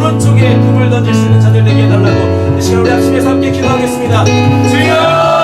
오른쪽에 금을 던질 수 있는 자들 되게 해달라고 이 시간 우리 합심해서 함께 기도하겠습니다. 주여!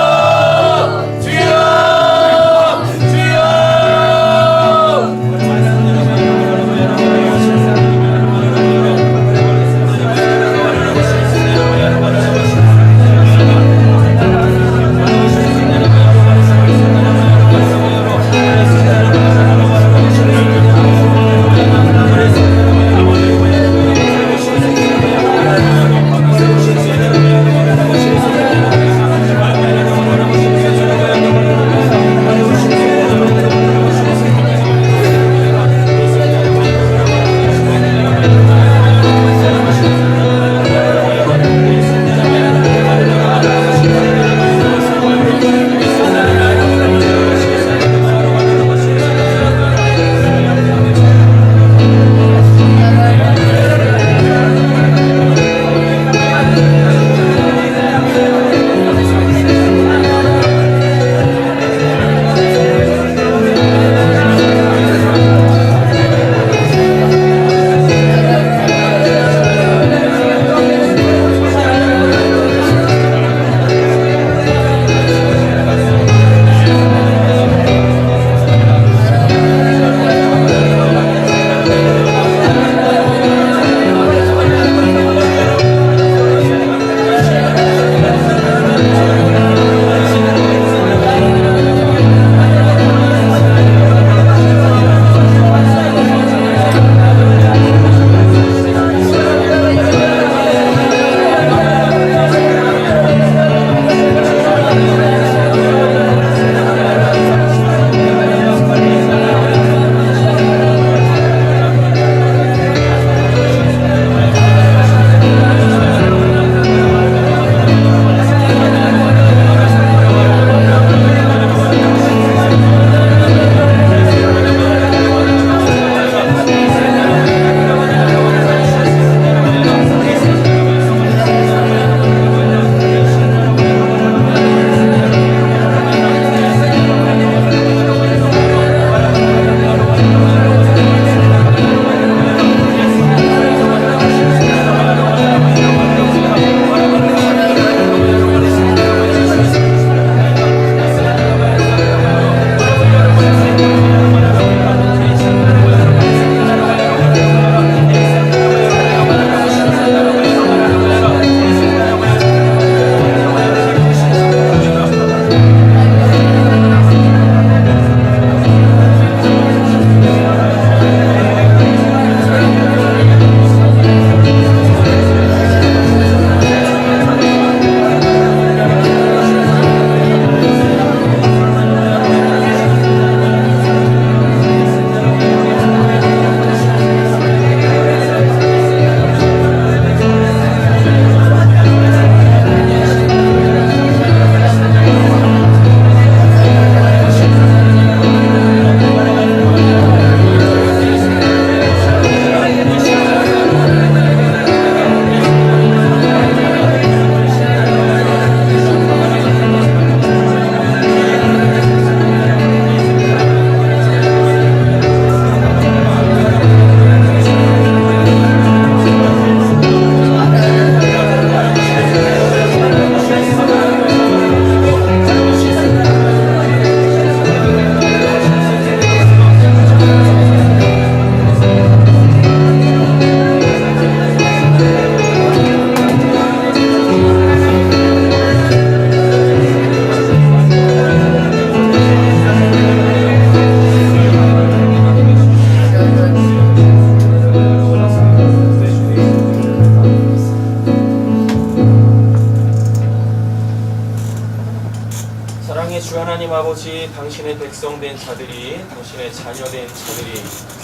주 하나님 아버지, 당신의 백성된 자들이, 당신의 자녀된 자들이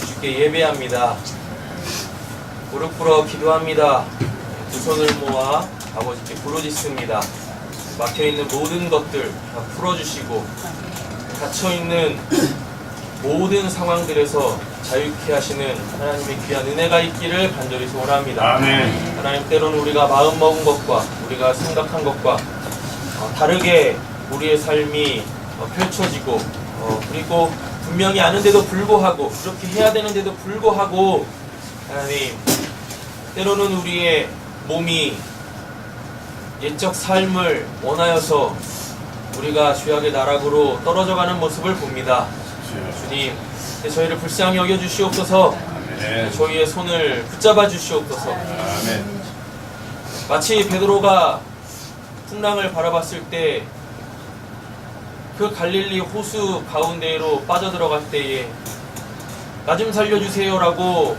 주께 예배합니다. 무릎 꿇어 기도합니다. 두 손을 모아 아버지께 부르짖습니다. 막혀있는 모든 것들 다 풀어주시고 갇혀있는 모든 상황들에서 자유케 하시는 하나님의 귀한 은혜가 있기를 간절히 소원합니다. 아멘. 하나님, 때로는 우리가 마음먹은 것과 우리가 생각한 것과 다르게 우리의 삶이 펼쳐지고 그리고 분명히 아는데도 불구하고 그렇게 해야 되는데도 불구하고 하나님, 때로는 우리의 몸이 옛적 삶을 원하여서 우리가 죄악의 나락으로 떨어져가는 모습을 봅니다. 주님, 저희를 불쌍히 여겨주시옵소서. 저희의 손을 붙잡아 주시옵소서. 아멘. 마치 베드로가 풍랑을 바라봤을 때 그 갈릴리 호수 가운데로 빠져들어갈 때에 나 좀 살려주세요라고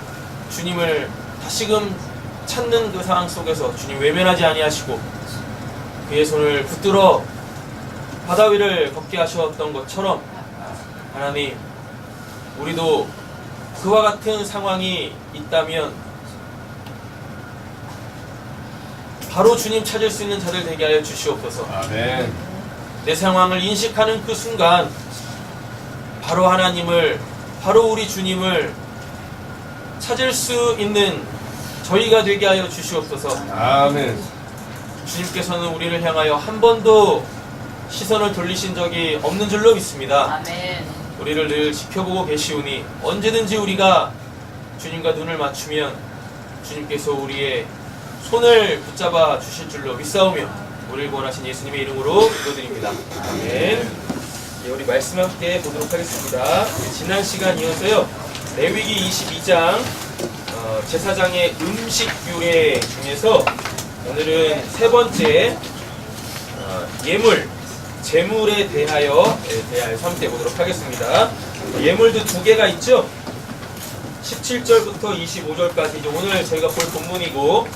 주님을 다시금 찾는 그 상황 속에서 주님 외면하지 아니하시고 그의 손을 붙들어 바다 위를 걷게 하셨던 것처럼 하나님, 우리도 그와 같은 상황이 있다면 바로 주님 찾을 수 있는 자들 되게 하여 주시옵소서. 아멘. 내 상황을 인식하는 그 순간 바로 하나님을, 바로 우리 주님을 찾을 수 있는 저희가 되게 하여 주시옵소서. 아멘. 주님께서는 우리를 향하여 한 번도 시선을 돌리신 적이 없는 줄로 믿습니다. 아멘. 우리를 늘 지켜보고 계시오니 언제든지 우리가 주님과 눈을 맞추면 주님께서 우리의 손을 붙잡아 주실 줄로 믿사오며 우리를 구원하신 예수님의 이름으로 기도드립니다. 아멘. 예, 우리 말씀 함께 보도록 하겠습니다. 지난 시간 이어서요, 레위기 22장 제사장의 음식 규례 중에서 오늘은 세 번째 예물, 제물에 대하여 함께 보도록 하겠습니다. 예물도 두 개가 있죠. 17절부터 25절까지 오늘 저희가 볼 본문이고,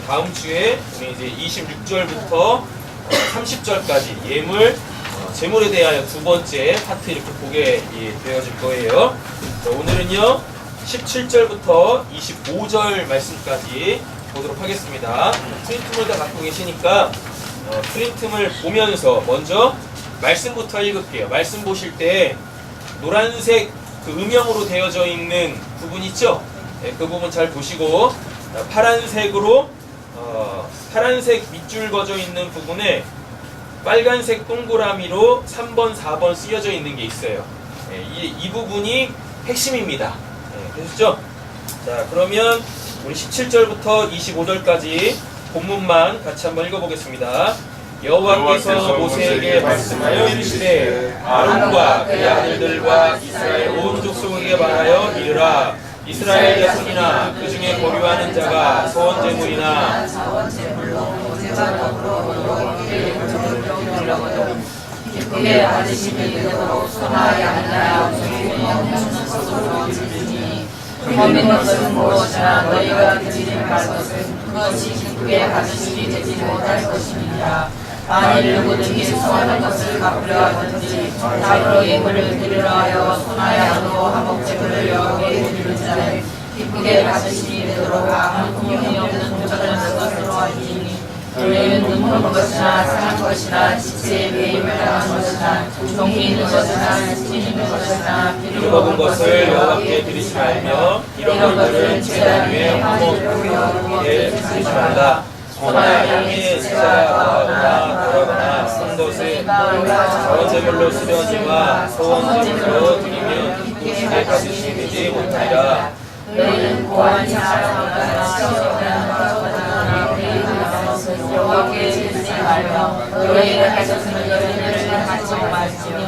다음 주에 우리 이제 26절부터 30절까지 예물, 제물에 대하여 두 번째 파트 이렇게 보게 되어질 거예요. 자, 오늘은요 17절부터 25절 말씀까지 보도록 하겠습니다. 프린트물 다 갖고 계시니까 프린트물 보면서 먼저 말씀부터 읽을게요. 말씀 보실 때 노란색 그 음영으로 되어져 있는 부분 있죠? 네, 그 부분 잘 보시고, 파란색으로 파란색 밑줄 그어져 있는 부분에 빨간색 동그라미로 3번, 4번 쓰여져 있는 게 있어요. 네, 이 부분이 핵심입니다. 네, 되셨죠? 자, 그러면 우리 17절부터 25절까지 본문만 같이 한번 읽어보겠습니다. 여호와께서 모세에게 말씀하여 이르시되 아론과 그의 아들들과 이스라엘 온 족속에게 말하여 이르라. 이스라엘 자손이나 그 중에 거류하는 자가 소원 제물이나 기쁘게 받으시면 되도록 소나 양이나 흠없는 것은 무엇이나 너희가 드리지 말 것은 그것이 기쁘게 받으심이 되지 못할 것입니다. 만일 누구든지 소원한 것을 갚으려 하든지 답으로 예물을 드리려 하여 소나 양으로 화목제물을 여호와께 드리는 자는 기쁘게 받으심이 되도록 아무 공용이 없는 동전을 것으로 하리니 너희는 눈물 것이나 상한 것이나 지체에 배임을 당한 것이나 종이 있는 것이나 스팀 있는 것이나 피를 먹은 것을 여호와께 드리지 말며 이런 것들은 제단 위에 화목에 드리지 말라. 소나 양의 제사하거나 돌아거나 쓴 것을 자원제물로 쓰려니와 소원제물로 드리면 기쁘게 받으심이 되지 못하리라. 너희는 고한 자라거나 시험하거나 여호와께 드리지 말며 너희가 가졌으면 너희를 갖지 말지며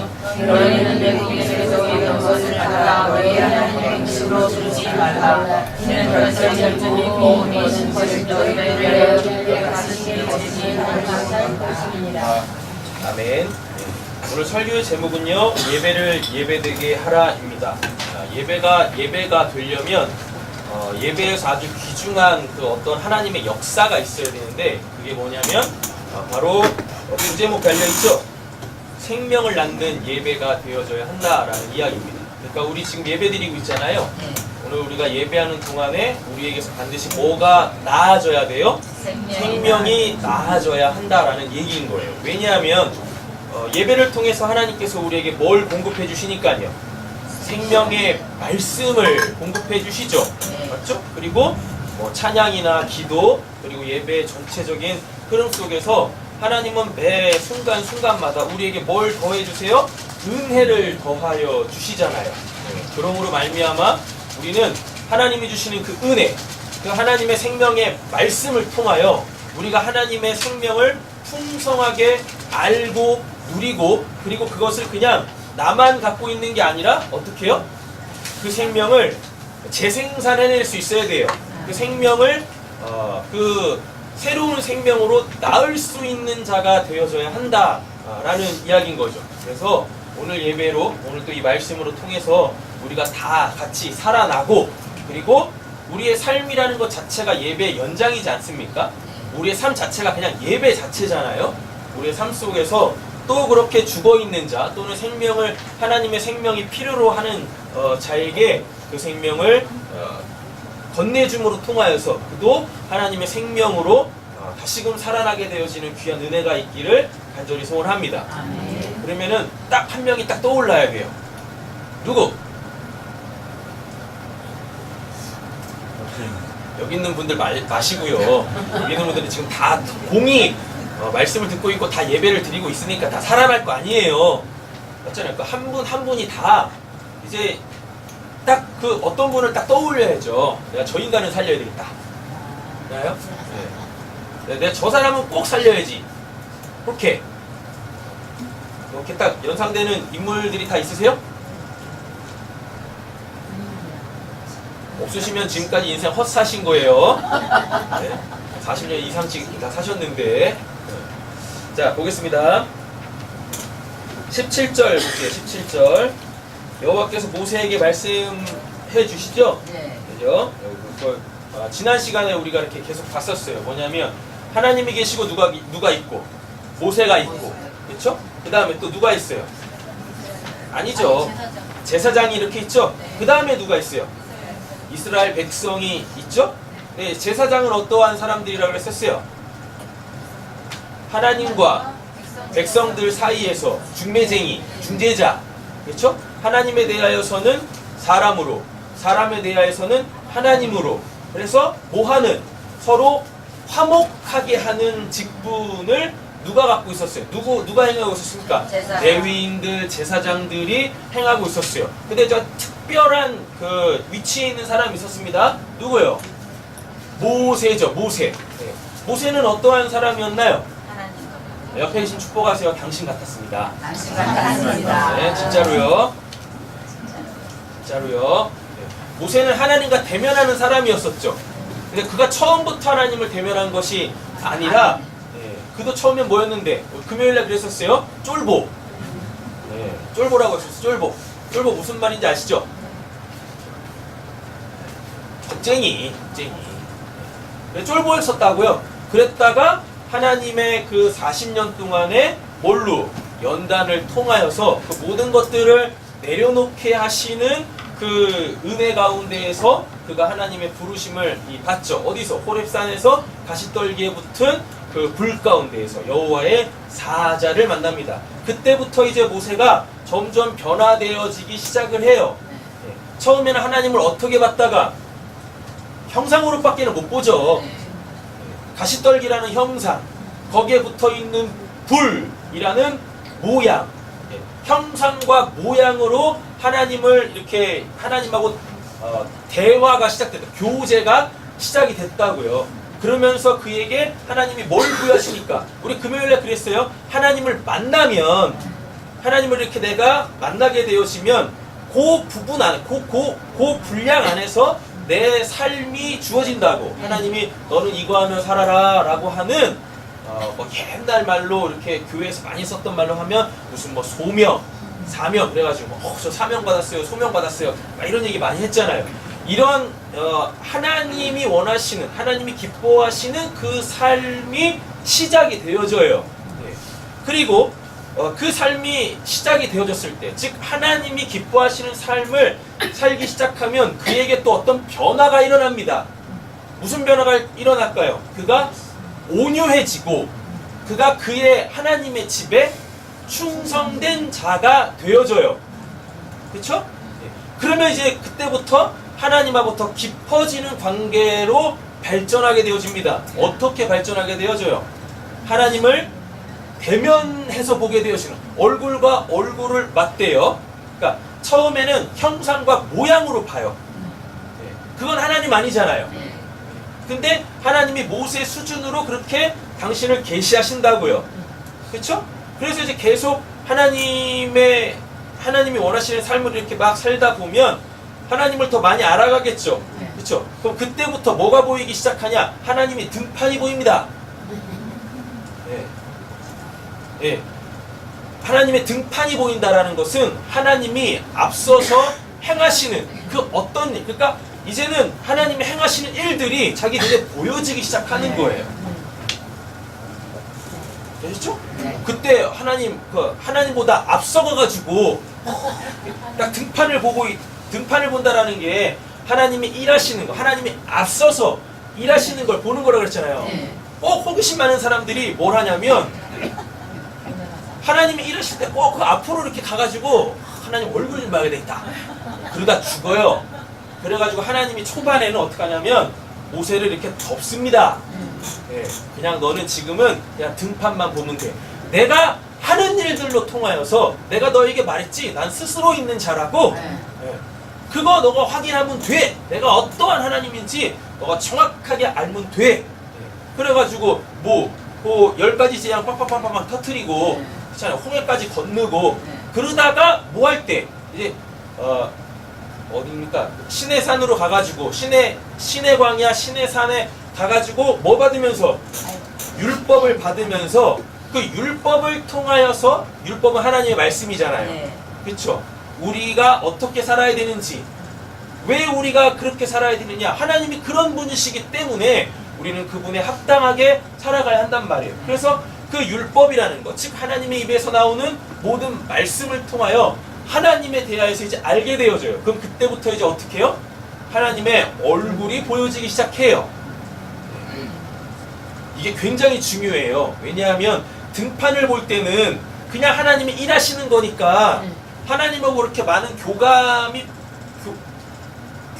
너희는 내국의 세속에 있는 것을 갖다가 너희 하나님의 음식으로 주지 말라. 이는 별절이 모음이 있는 것을 너희를 기쁘게 받으시게 되지 못할 것입니다. 아멘. 오늘 설교의 제목은요, 예배를 예배되게 하라입니다. 예배가 되려면 예배에서 아주 귀중한 그 어떤 하나님의 역사가 있어야 되는데, 그게 뭐냐면 바로 부제목 달려있죠. 생명을 낳는 예배가 되어져야 한다라는 이야기입니다. 그러니까 우리 지금 예배 드리고 있잖아요. 오늘 우리가 예배하는 동안에 우리에게서 반드시 뭐가 나아져야 돼요? 생명이 나아져야 한다라는 얘기인 거예요. 왜냐하면 예배를 통해서 하나님께서 우리에게 뭘 공급해 주시니까요. 생명의 말씀을 공급해 주시죠. 맞죠? 그리고 찬양이나 기도, 그리고 예배의 전체적인 흐름 속에서 하나님은 매 순간순간마다 우리에게 뭘 더해 주세요? 은혜를 더하여 주시잖아요. 그러므로 말미암아 우리는 하나님이 주시는 그 은혜, 그 하나님의 생명의 말씀을 통하여 우리가 하나님의 생명을 풍성하게 알고 누리고, 그리고 그것을 그냥 나만 갖고 있는 게 아니라 어떻게 해요? 그 생명을 재생산해낼 수 있어야 돼요. 그 생명을 그 새로운 생명으로 낳을 수 있는 자가 되어져야 한다라는 이야기인 거죠. 그래서 오늘 예배로, 오늘 또 이 말씀으로 통해서 우리가 다 같이 살아나고, 그리고 우리의 삶이라는 것 자체가 예배의 연장이지 않습니까? 우리의 삶 자체가 그냥 예배 자체잖아요. 우리의 삶 속에서 또 그렇게 죽어있는 자, 또는 생명을, 하나님의 생명이 필요로 하는 자에게 그 생명을 건네줌으로 통하여서 그도 하나님의 생명으로 다시금 살아나게 되어지는 귀한 은혜가 있기를 간절히 소원합니다. 그러면은 딱 한 명이 딱 떠올라야 돼요. 누구? 여기 있는 분들 마시고요. 여기 있는 분들이 지금 다 공이 말씀을 듣고 있고 다 예배를 드리고 있으니까 다 살아날 거 아니에요. 맞잖아요. 그 한 분 한 분이 다 이제 딱 그 어떤 분을 딱 떠올려야죠. 내가 저 인간을 살려야 되겠다. 알아요? 네. 내가 저 사람은 꼭 살려야지. 그렇게 딱 연상되는 인물들이 다 있으세요? 없으시면 지금까지 인생 헛사신 거예요. 네. 40년 이상씩 다 사셨는데. 네. 자, 보겠습니다. 17절 볼게요. 17절. 여호와께서 모세에게 말씀해 주시죠? 네. 그죠? 지난 시간에 우리가 이렇게 계속 봤었어요. 뭐냐면 하나님이 계시고 누가 있고 모세가 있고, 그렇죠? 그 다음에 또 누가 있어요? 아니죠. 제사장이 이렇게 있죠? 그 다음에 누가 있어요? 이스라엘 백성이 있죠? 네, 제사장은 어떠한 사람들이라고 했었어요? 하나님과 백성들 사이에서 중매쟁이, 중재자, 그렇죠? 하나님에 대하여서는 사람으로, 사람에 대하여서는 하나님으로. 그래서 뭐하는? 서로 화목하게 하는 직분을 누가 갖고 있었어요? 누가 행하고 있었습니까? 제사장. 레위인들, 제사장들이 행하고 있었어요. 근데 저 특별한 그 위치에 있는 사람이 있었습니다. 누구요? 모세죠. 모세. 네. 모세는 어떠한 사람이었나요? 옆에 계신 축복하세요. 당신 같았습니다. 당신 같았습니다. 네, 진짜로요. 진짜로요. 네. 모세는 하나님과 대면하는 사람이었었죠. 근데 그가 처음부터 하나님을 대면한 것이 아니라, 네, 그도 처음엔 뭐였는데, 금요일날 그랬었어요. 쫄보. 네, 쫄보라고 했었어요. 쫄보. 쫄보 무슨 말인지 아시죠? 겁쟁이. 네, 쫄보였었다고요. 그랬다가 하나님의 그 40년 동안에 뭘로? 연단을 통하여서 그 모든 것들을 내려놓게 하시는 그 은혜 가운데에서 그가 하나님의 부르심을 받죠. 어디서? 호렙산에서 가시떨기에 붙은 그 불 가운데에서 여호와의 사자를 만납니다. 그때부터 이제 모세가 점점 변화되어지기 시작을 해요. 네. 처음에는 하나님을 어떻게 봤다가 형상으로밖에는 못 보죠. 가시떨기라는 형상, 거기에 붙어있는 불이라는 모양, 형상과 모양으로 하나님을 이렇게 하나님하고 대화가 시작됐다. 교제가 시작이 됐다고요. 그러면서 그에게 하나님이 뭘 부여하시니까, 우리 금요일에 그랬어요. 하나님을 만나면, 하나님을 이렇게 내가 만나게 되어지면 그 부분 안에, 그 분량 안에서 내 삶이 주어진다고. 하나님이 너는 이거 하면 살아라 라고 하는 뭐 옛날 말로 이렇게 교회에서 많이 썼던 말로 하면 무슨 뭐 소명, 사명 그래가지고 저 사명 받았어요, 소명 받았어요 막 이런 얘기 많이 했잖아요. 이런 하나님이 원하시는, 하나님이 기뻐하시는 그 삶이 시작이 되어져요. 네. 그리고 그 삶이 시작이 되어졌을 때, 즉 하나님이 기뻐하시는 삶을 살기 시작하면 그에게 또 어떤 변화가 일어납니다. 무슨 변화가 일어날까요? 그가 온유해지고 그가 그의 하나님의 집에 충성된 자가 되어져요. 그렇죠? 그러면 이제 그때부터 하나님하고 더 깊어지는 관계로 발전하게 되어집니다. 어떻게 발전하게 되어져요? 하나님을 대면해서 보게 되어지는, 얼굴과 얼굴을 맞대요. 그러니까 처음에는 형상과 모양으로 봐요. 그건 하나님 아니잖아요. 근데 하나님이 모세 수준으로 그렇게 당신을 계시하신다고요. 그렇죠? 그래서 이제 계속 하나님이 원하시는 삶을 이렇게 막 살다 보면 하나님을 더 많이 알아가겠죠. 그렇죠? 그럼 그때부터 뭐가 보이기 시작하냐? 하나님이 등판이 보입니다. 예. 예. 하나님의 등판이 보인다라는 것은 하나님이 앞서서 행하시는 그 어떤 일, 그러니까 이제는 하나님이 행하시는 일들이 자기 눈에 보여지기 시작하는 거예요. 되셨죠? 그때 하나님보다 앞서가가지고 딱 등판을 본다라는 게 하나님이 일하시는 거, 하나님이 앞서서 일하시는 걸 보는 거라 그랬잖아요. 꼭 호기심 많은 사람들이 뭘 하냐면 하나님이 일하실 때 꼭 그 앞으로 이렇게 가가지고 하나님 얼굴 좀 봐야 되겠다. 그러다 죽어요. 그래가지고 하나님이 초반에는 어떻게 하냐면 모세를 이렇게 덮습니다. 예, 그냥 너는 지금은 그냥 등판만 보면 돼. 내가 하는 일들로 통하여서 내가 너에게 말했지. 난 스스로 있는 자라고. 예, 그거 너가 확인하면 돼. 내가 어떠한 하나님인지 너가 정확하게 알면 돼. 예, 그래가지고 뭐 10가지 재앙 팍팍팍팍 터트리고 그렇잖아요. 홍해까지 건너고 그러다가 뭐 할 때 이제 어디입니까? 시내산으로 가가지고 시내 광야 시내산에 가가지고 뭐 받으면서 율법을 받으면서 그 율법을 통하여서 율법은 하나님의 말씀이잖아요. 그렇죠? 우리가 어떻게 살아야 되는지 왜 우리가 그렇게 살아야 되느냐 하나님이 그런 분이시기 때문에 우리는 그분에 합당하게 살아가야 한단 말이에요. 그래서 그 율법이라는 것, 즉 하나님의 입에서 나오는 모든 말씀을 통하여 하나님에 대하여서 이제 알게 되어져요. 그럼 그때부터 이제 어떻게 해요? 하나님의 얼굴이 보여지기 시작해요. 이게 굉장히 중요해요. 왜냐하면 등판을 볼 때는 그냥 하나님이 일하시는 거니까 하나님하고 그렇게 많은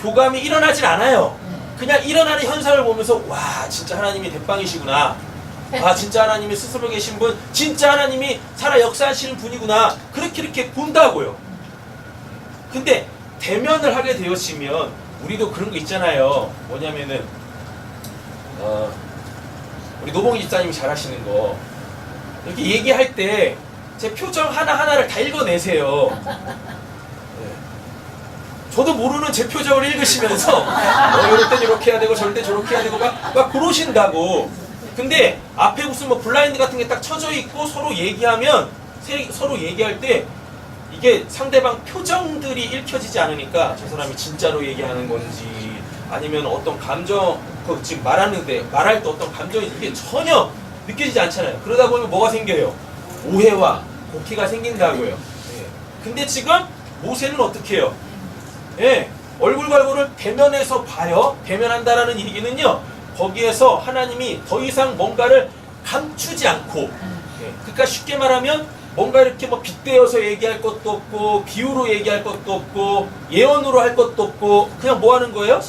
교감이 일어나질 않아요. 그냥 일어나는 현상을 보면서 와 진짜 하나님이 대빵이시구나. 아 진짜 하나님이 스스로 계신 분, 진짜 하나님이 살아 역사하시는 분이구나. 그렇게 본다고요. 근데 대면을 하게 되었으면 우리도 그런 거 있잖아요. 뭐냐면은 우리 노봉희 집사님이 잘하시는 거 이렇게 얘기할 때 제 표정 하나하나를 다 읽어내세요. 네. 저도 모르는 제 표정을 읽으시면서 이럴 땐 이렇게 해야 되고 저럴 땐 저렇게 해야 되고 막 그러신다고. 근데 앞에 무슨 뭐 블라인드 같은 게 딱 쳐져 있고 서로 얘기하면 서로 얘기할 때 이게 상대방 표정들이 읽혀지지 않으니까 저 사람이 진짜로 얘기하는 건지 아니면 어떤 감정 지금 말할 때 어떤 감정이 이게 전혀 느껴지지 않잖아요. 그러다 보면 뭐가 생겨요? 오해와 곡해가 생긴다고요. 예. 근데 지금 모세는 어떻게 해요? 예. 얼굴과 얼굴을 대면해서 봐요. 대면한다라는 얘기는요. 거기에서 하나님이 더 이상 뭔가를 감추지 않고 그러니까 쉽게 말하면 뭔가 이렇게 뭐 빗대어서 얘기할 것도 없고 비유로 얘기할 것도 없고 예언으로 할 것도 없고 그냥 뭐 하는 거예요?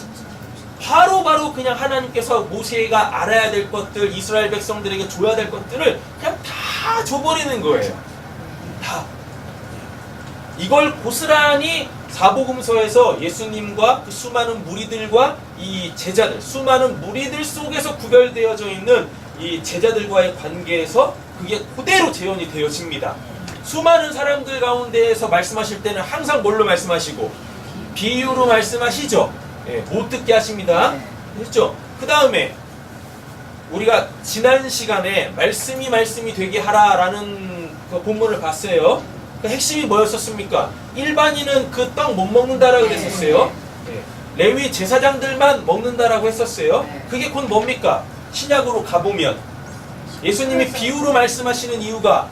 바로 그냥 하나님께서 모세가 알아야 될 것들 이스라엘 백성들에게 줘야 될 것들을 그냥 다 줘버리는 거예요. 다. 이걸 고스란히 사복음서에서 예수님과 그 수많은 무리들과 이 제자들, 수많은 무리들 속에서 구별되어져 있는 이 제자들과의 관계에서 그게 그대로 재현이 되어집니다. 수많은 사람들 가운데에서 말씀하실 때는 항상 뭘로 말씀하시고 비유로 말씀하시죠. 예, 못 듣게 하십니다. 됐죠? 그 다음에 우리가 지난 시간에 말씀이 되게 하라라는 그 본문을 봤어요. 그 핵심이 뭐였었습니까? 일반인은 그 떡 못 먹는다라고 그랬었어요. 레위 제사장들만 먹는다라고 했었어요. 그게 곧 뭡니까? 신약으로 가보면 예수님이 비유로 말씀하시는 이유가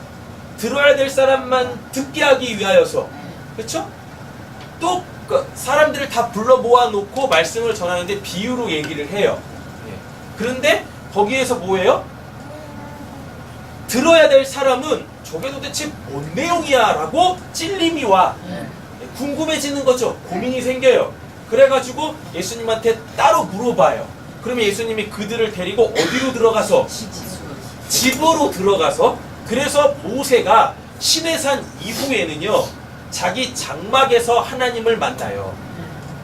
들어야 될 사람만 듣게 하기 위하여서 그렇죠? 또 사람들을 다 불러 모아놓고 말씀을 전하는데 비유로 얘기를 해요. 그런데 거기에서 뭐예요? 들어야 될 사람은 저게 도대체 뭔 내용이야 라고 찔림이 와. 궁금해지는 거죠. 고민이 생겨요. 그래가지고 예수님한테 따로 물어봐요. 그러면 예수님이 그들을 데리고 어디로 들어가서? 집으로 들어가서. 그래서 모세가 시내산 이후에는요 자기 장막에서 하나님을 만나요.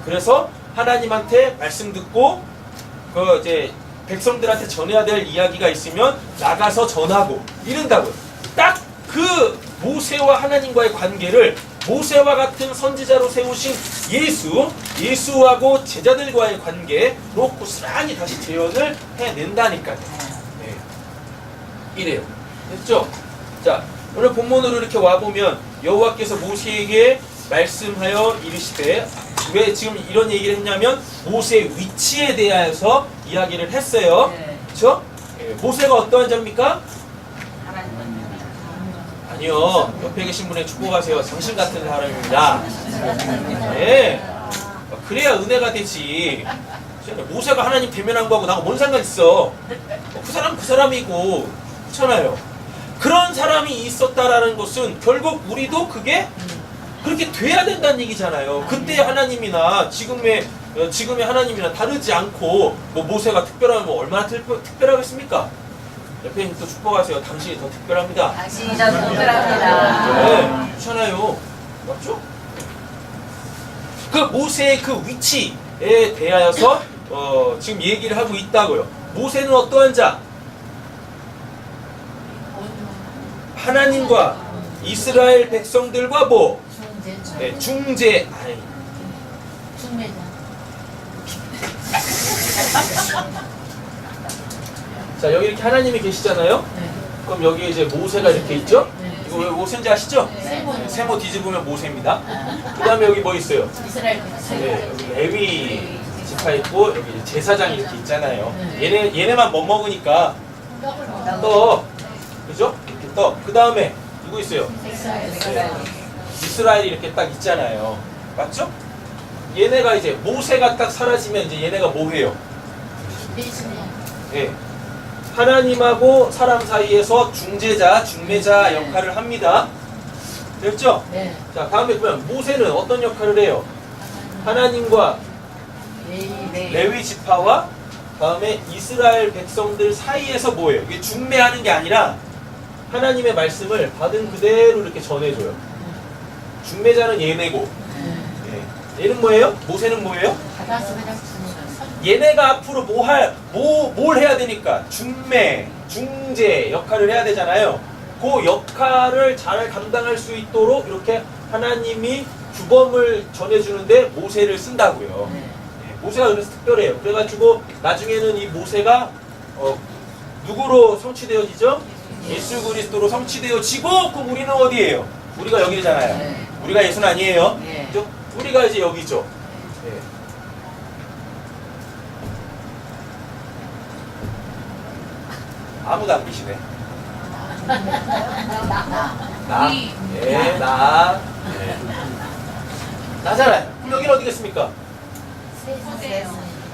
그래서 하나님한테 말씀 듣고 그 이제 백성들한테 전해야 될 이야기가 있으면 나가서 전하고 이른다고요. 딱 그 모세와 하나님과의 관계를 모세와 같은 선지자로 세우신 예수하고 제자들과의 관계로 고스란히 다시 재현을 해낸다니까요. 네. 이래요. 됐죠? 자, 오늘 본문으로 이렇게 와보면 여호와께서 모세에게 말씀하여 이르시되, 왜 지금 이런 얘기를 했냐면 모세의 위치에 대하여서 이야기를 했어요. 네. 그렇죠? 모세가 어떠한 자입니까? 하나님은 아니요. 옆에 계신 분에 축복하세요. 당신 같은 사람입니다. 네. 그래야 은혜가 되지. 모세가 하나님 대면한 거하고 나하고 뭔 상관 있어? 그 사람 그 사람이고, 그렇잖아요. 그런 사람이 있었다라는 것은 결국 우리도 그게 그렇게 돼야 된다는 얘기잖아요. 그때 하나님이나 지금의 하나님이나 다르지 않고 뭐 모세가 특별하면 뭐 얼마나 특별하겠습니까? 옆에 있는 또 축복하세요. 당신이 더 특별합니다. 당신이 더 특별합니다. 네, 그렇잖아요. 맞죠? 그 모세의 그 위치에 대하여서 지금 얘기를 하고 있다고요. 모세는 어떠한 자? 하나님과 이스라엘 백성들과 뭐? 네, 중재. 아니. 자, 여기 이렇게 하나님이 계시잖아요. 그럼 여기 이제 모세가 이렇게 있죠? 이거 왜 모세인지 아시죠? 네, 세모 뒤집으면 모세입니다. 그 다음에 여기 뭐 있어요? 네, 여기 레위 지파 있고 여기 제사장이 이렇게 있잖아요. 얘네만 못 먹으니까 떡, 그죠? 이렇게 떡. 그 다음에 누구 있어요? 이스라엘이 이렇게 딱 있잖아요. 맞죠? 얘네가 이제 모세가 딱 사라지면 이제 얘네가 뭐 해요? 네. 하나님하고 사람 사이에서 중매자 역할을 합니다. 됐죠? 네. 자, 다음에 보면 모세는 어떤 역할을 해요? 하나님과 레위 지파와 다음에 이스라엘 백성들 사이에서 뭐예요? 이게 중매하는 게 아니라 하나님의 말씀을 받은 그대로 이렇게 전해줘요. 중매자는 얘네고, 네. 얘는 뭐예요? 모세는 뭐예요? 얘네가 앞으로 뭘 해야 되니까 중재 역할을 해야 되잖아요. 그 역할을 잘 감당할 수 있도록 이렇게 하나님이 규범을 전해주는데 모세를 쓴다고요. 네, 모세가 그래서 특별해요. 그래가지고 나중에는 이 모세가 누구로 성취되어지죠? 예수 그리스도로 성취되어지고, 그럼 우리는 어디예요? 우리가 여기잖아요. 우리가 예수는 아니에요. 그죠? 우리가 이제 여기죠. 네. 아무도 안 계시네. 나. 예, 나. 네. 나잖아요. 그럼 여기는 어디겠습니까?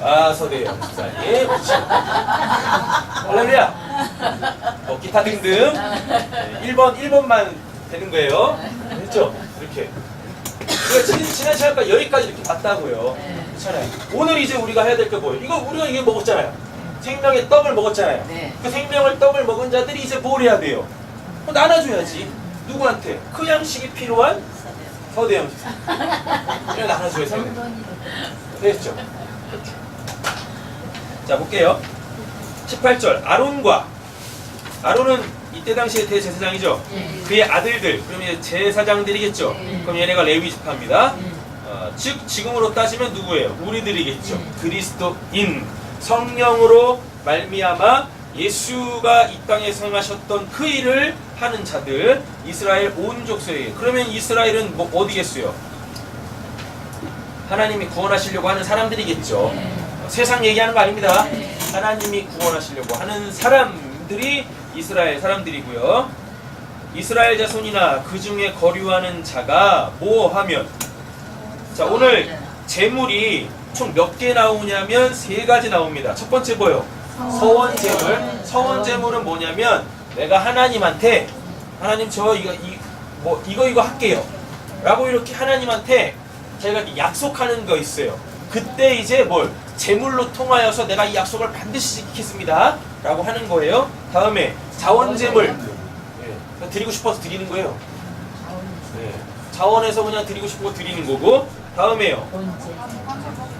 아, 서대요. 예, 그렇죠. 할렐루야. 기타 등등. 네, 1번만 되는 거예요. 됐죠? 이렇게. 우리가 지난 시간까지 여기까지 이렇게 봤다고요. 그렇잖아요. 오늘 이제 우리가 해야 될 게 뭐예요? 우리가 이게 먹었잖아요. 생명의 떡을 먹었잖아요. 네. 그 생명을 떡을 먹은 자들이 이제 뭘 해야 돼요? 나눠줘야지. 누구한테? 그 양식이 필요한 서대형 집. 이거 나눠줘야 돼요. 됐죠? 자, 볼게요. 18절. 아론은 이때 당시에 대제사장이죠. 그의 아들들, 그럼 이제 제사장들이겠죠. 그럼 얘네가 레위 지파입니다. 즉 지금으로 따지면 누구예요? 우리들이겠죠. 그리스도인, 성령으로 말미암아 예수가 이 땅에 행하셨던 그 일을 하는 자들, 이스라엘 온 족속이에요. 그러면 이스라엘은 뭐 어디겠어요? 하나님이 구원하시려고 하는 사람들이겠죠. 세상 얘기하는 거 아닙니다. 하나님이 구원하시려고 하는 사람들이 이스라엘 사람들이고요. 이스라엘 자손이나 그 중에 거류하는 자가 뭐 하면, 자, 오늘 제물이 총 몇 개 나오냐면 3가지 나옵니다. 첫 번째 뭐요? 서원제물. 서원제물은 뭐냐면 내가 하나님한테, 하나님 저 이거 할게요 라고 이렇게 하나님한테 제가 약속하는 거 있어요. 그때 이제 제물로 통하여서 내가 이 약속을 반드시 지키겠습니다 라고 하는 거예요. 다음에 자원제물, 드리고 싶어서 드리는 거예요. 자원에서 그냥 드리고 싶은 거 드리는 거고. 다음에요,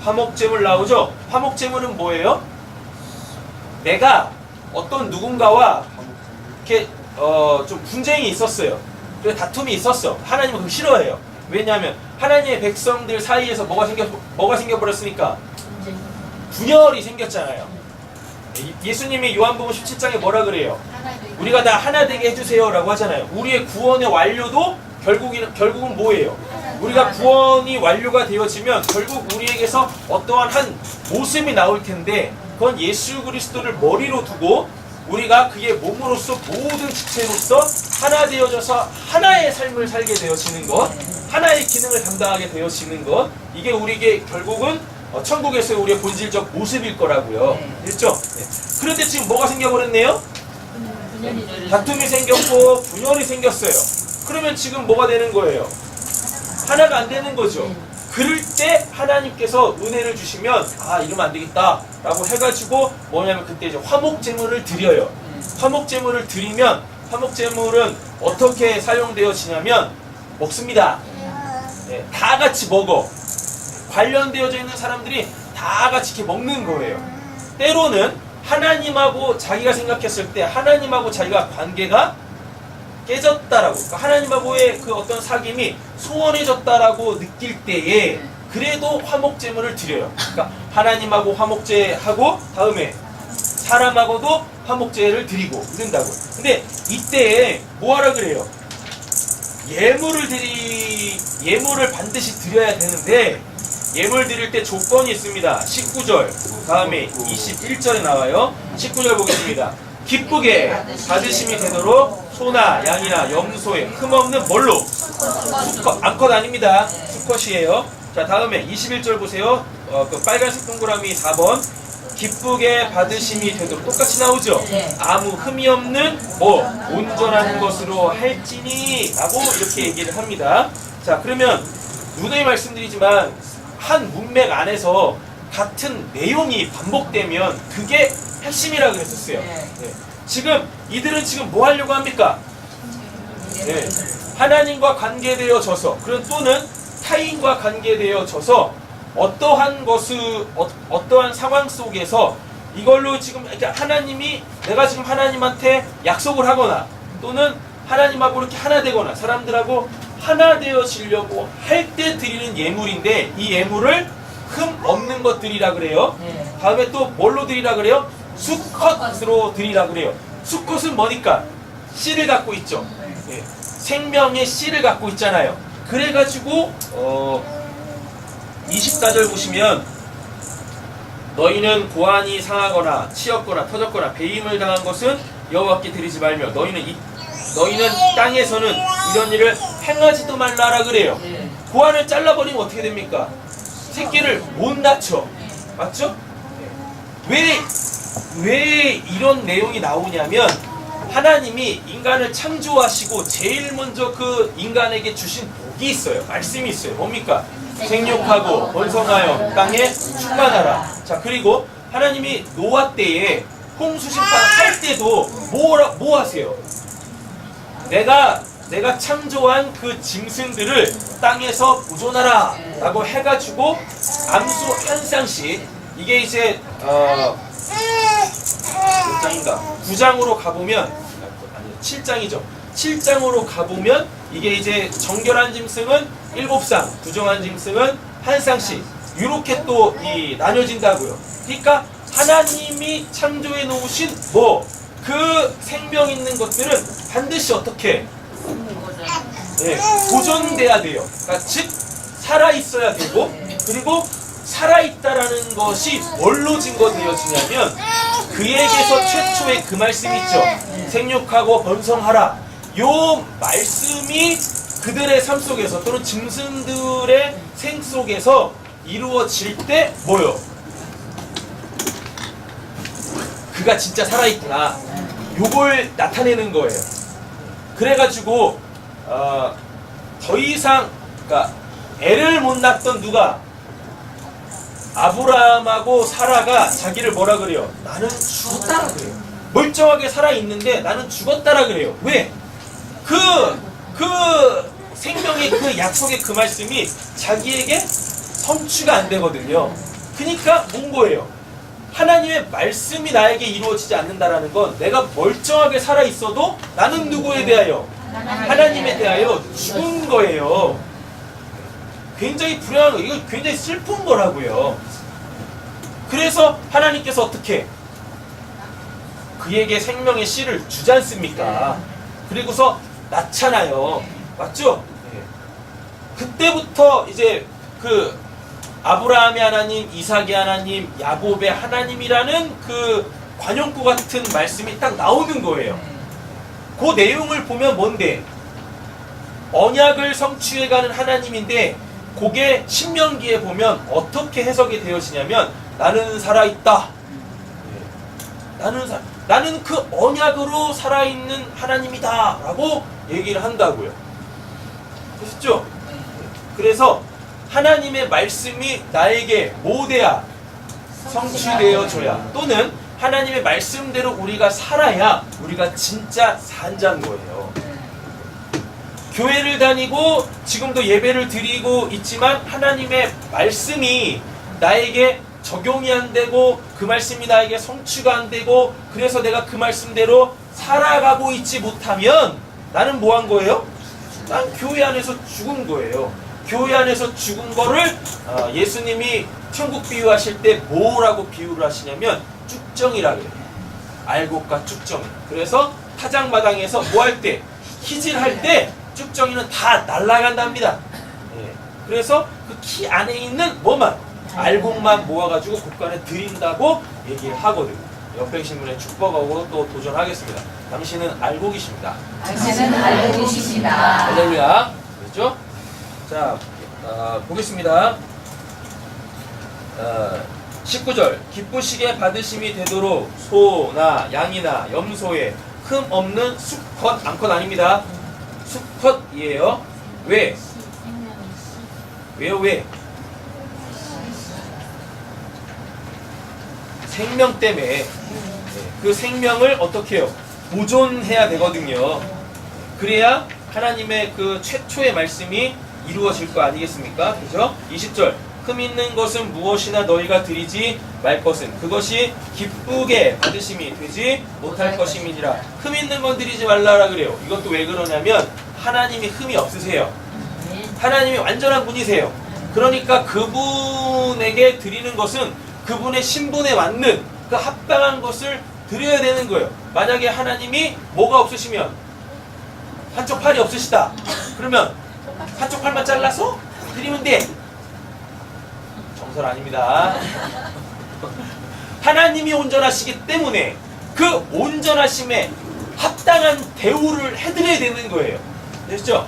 화목제물 나오죠. 화목제물은 뭐예요? 내가 어떤 누군가와 이렇게 좀 분쟁이 있었어요. 그래서 다툼이 있었어. 하나님은 그거 싫어해요. 왜냐하면 하나님의 백성들 사이에서 뭐가 생겨버렸으니까 분열이 생겼잖아요. 예수님이 요한복음 17장에 뭐라 그래요? 우리가 다 하나 되게 해주세요 라고 하잖아요. 우리의 구원의 완료도 결국은 뭐예요? 우리가 구원이 완료가 되어지면 결국 우리에게서 어떠한 한 모습이 나올 텐데, 그건 예수 그리스도를 머리로 두고 우리가 그의 몸으로서 모든 지체로서 하나 되어져서 하나의 삶을 살게 되어지는 것, 하나의 기능을 감당하게 되어지는 것, 이게 우리에게 결국은 천국에서의 우리의 본질적 모습일 거라고요. 됐죠? 네. 그런데 지금 뭐가 생겨버렸네요? 다툼이 생겼고 분열이 생겼어요. 그러면 지금 뭐가 되는 거예요? 하나가 안 되는 거죠. 그럴 때 하나님께서 은혜를 주시면 이러면 안 되겠다 라고 해가지고 뭐냐면 그때 이제 화목제물을 드려요. 화목제물을 드리면 화목제물은 어떻게 사용되어지냐면 먹습니다. 네, 다 같이 먹어. 관련되어져 있는 사람들이 다 같이 이렇게 먹는 거예요. 때로는 하나님하고 자기가 생각했을 때 하나님하고 자기가 관계가 깨졌다라고, 그러니까 하나님하고의 그 어떤 사귐이 소원해졌다라고 느낄 때에 그래도 화목제물을 드려요. 그러니까 하나님하고 화목제하고 다음에 사람하고도 화목제를 드리고 이런다고. 근데 이때에 뭐하라 그래요? 예물을 반드시 드려야 되는데 예물 드릴 때 조건이 있습니다. 19절 다음에 21절에 나와요. 19절 보겠습니다. 기쁘게 받으심이 되도록 소나 양이나 염소에 흠없는 뭘로? 암컷 아닙니다. 수컷이에요. 자, 다음에 21절 보세요. 그 빨간색 동그라미 4번. 기쁘게 받으심이 되도록 똑같이 나오죠. 아무 흠이 없는 온전한 것으로 할지니 라고 이렇게 얘기를 합니다. 자, 그러면 누누이 말씀드리지만 한 문맥 안에서 같은 내용이 반복되면 그게 핵심이라고 했었어요. 네. 지금 이들은 지금 뭐 하려고 합니까? 네. 하나님과 관계되어져서, 그런 또는 타인과 관계되어져서 어떠한 상황 속에서 이걸로 지금 하나님이, 내가 지금 하나님한테 약속을 하거나 또는 하나님하고 이렇게 하나 되거나 사람들하고 하나 되어지려고 할 때 드리는 예물인데, 이 예물을 흠 없는 것들이라 그래요. 다음에 또 뭘로 드리라 그래요? 수컷으로 드리라 그래요. 수컷은 뭐니까? 씨를 갖고 있죠. 네. 생명의 씨를 갖고 있잖아요. 그래가지고 24절 보시면 너희는 고안이 상하거나 치였거나 터졌거나 배임을 당한 것은 여호와께 드리지 말며 너희는 땅에서는 이런 일을 행하지도 말라라 그래요. 고안을 잘라버리면 어떻게 됩니까? 새끼를 못 낳죠. 맞죠? 왜 이런 내용이 나오냐면 하나님이 인간을 창조하시고 제일 먼저 그 인간에게 주신 복이 있어요. 말씀이 있어요. 뭡니까? 생육하고 번성하여 땅에 충만하라. 자, 그리고 하나님이 노아 때에 홍수 심판할 때도 뭐 하세요? 내가 창조한 그 짐승들을 땅에서 보존하라 라고 해가지고 암수 한 쌍씩, 이게 이제 몇 장인가? 9장으로 가보면, 아니 7장이죠. 7장으로 가보면 이게 이제 정결한 짐승은 7쌍, 부정한 짐승은 한 쌍씩 이렇게 또 나뉘어진다고요. 그러니까 하나님이 창조해 놓으신 그 생명 있는 것들은 반드시 어떻게 보존돼야 돼요. 그러니까 즉 살아 있어야 되고, 그리고 살아 있다라는 것이 뭘로 증거되어지냐면 그에게서 최초의 그 말씀 있죠. 생육하고 번성하라. 요 말씀이 그들의 삶 속에서 또는 짐승들의 생 속에서 이루어질 때 뭐요? 그가 진짜 살아있구나. 요걸 나타내는 거예요. 그래가지고 더 이상, 그러니까 애를 못 낳던 누가? 아브라함하고 사라가 자기를 뭐라 그래요? 나는 죽었다라 그래요. 멀쩡하게 살아있는데 나는 죽었다라 그래요. 왜? 그 생명의 그 약속의 그 말씀이 자기에게 성취가 안 되거든요. 그러니까 뭔 거예요? 하나님의 말씀이 나에게 이루어지지 않는다라는 건 내가 멀쩡하게 살아 있어도 나는 누구에 대하여? 하나님에 대하여 죽은 거예요. 굉장히 불행한 거, 이거 굉장히 슬픈 거라고요. 그래서 하나님께서 어떻게 그에게 생명의 씨를 주지 않습니까? 그리고서 낳잖아요. 맞죠? 네. 그때부터 이제 그 아브라함의 하나님, 이삭의 하나님, 야곱의 하나님이라는 그 관용구 같은 말씀이 딱 나오는 거예요. 그 내용을 보면 뭔데? 언약을 성취해가는 하나님인데 그게 신명기에 보면 어떻게 해석이 되어지냐면 나는 살아있다. 나는 그 언약으로 살아있는 하나님이다 라고 얘기를 한다고요. 아시죠? 그래서 하나님의 말씀이 나에게 뭐 돼야? 성취되어져야, 또는 하나님의 말씀대로 우리가 살아야 우리가 진짜 산자인 거예요. 교회를 다니고 지금도 예배를 드리고 있지만 하나님의 말씀이 나에게 적용이 안 되고 그 말씀이 나에게 성취가 안 되고 그래서 내가 그 말씀대로 살아가고 있지 못하면 나는 뭐 한 거예요? 난 교회 안에서 죽은 거예요. 교회 안에서 죽은 거를 예수님이 천국 비유하실 때 뭐라고 비유를 하시냐면 쭉정이라 그래요. 알곡과 쭉정이. 그래서 타작마당에서 뭐 할 때? 키질할 때 쭉정이는 다 날아간답니다. 예. 그래서 그 키 안에 있는 뭐만? 알곡만 모아가지고 곳간에 드린다고 얘기를 하거든요. 옆에 계신 분의 축복하고 또 도전하겠습니다. 당신은 알곡이십니다. 당신은 알곡이십니다. 할렐루야. 그렇죠? 자, 보겠습니다. 19절. 기쁘시게 받으심이 되도록 소나 양이나 염소에 흠 없는 수컷, 암컷 아닙니다. 수컷이에요. 왜? 왜요? 왜? 생명 때문에. 그 생명을 어떻게 해요? 보존해야 되거든요. 그래야 하나님의 그 최초의 말씀이 이루어질 거 아니겠습니까? 그죠? 20절. 흠 있는 것은 무엇이나 너희가 드리지 말 것은 그것이 기쁘게 받으심이 되지 못할 것임이니라. 흠 있는 건 드리지 말라라 그래요. 이것도 왜 그러냐면 하나님이 흠이 없으세요. 하나님이 완전한 분이세요. 그러니까 그분에게 드리는 것은 그분의 신분에 맞는 그 합당한 것을 드려야 되는 거예요. 만약에 하나님이 뭐가 없으시면 한쪽 팔이 없으시다. 그러면 한쪽 팔만 잘라서 드리면 돼. 정설 아닙니다. 하나님이 온전하시기 때문에 그 온전하심에 합당한 대우를 해드려야 되는 거예요. 되셨죠?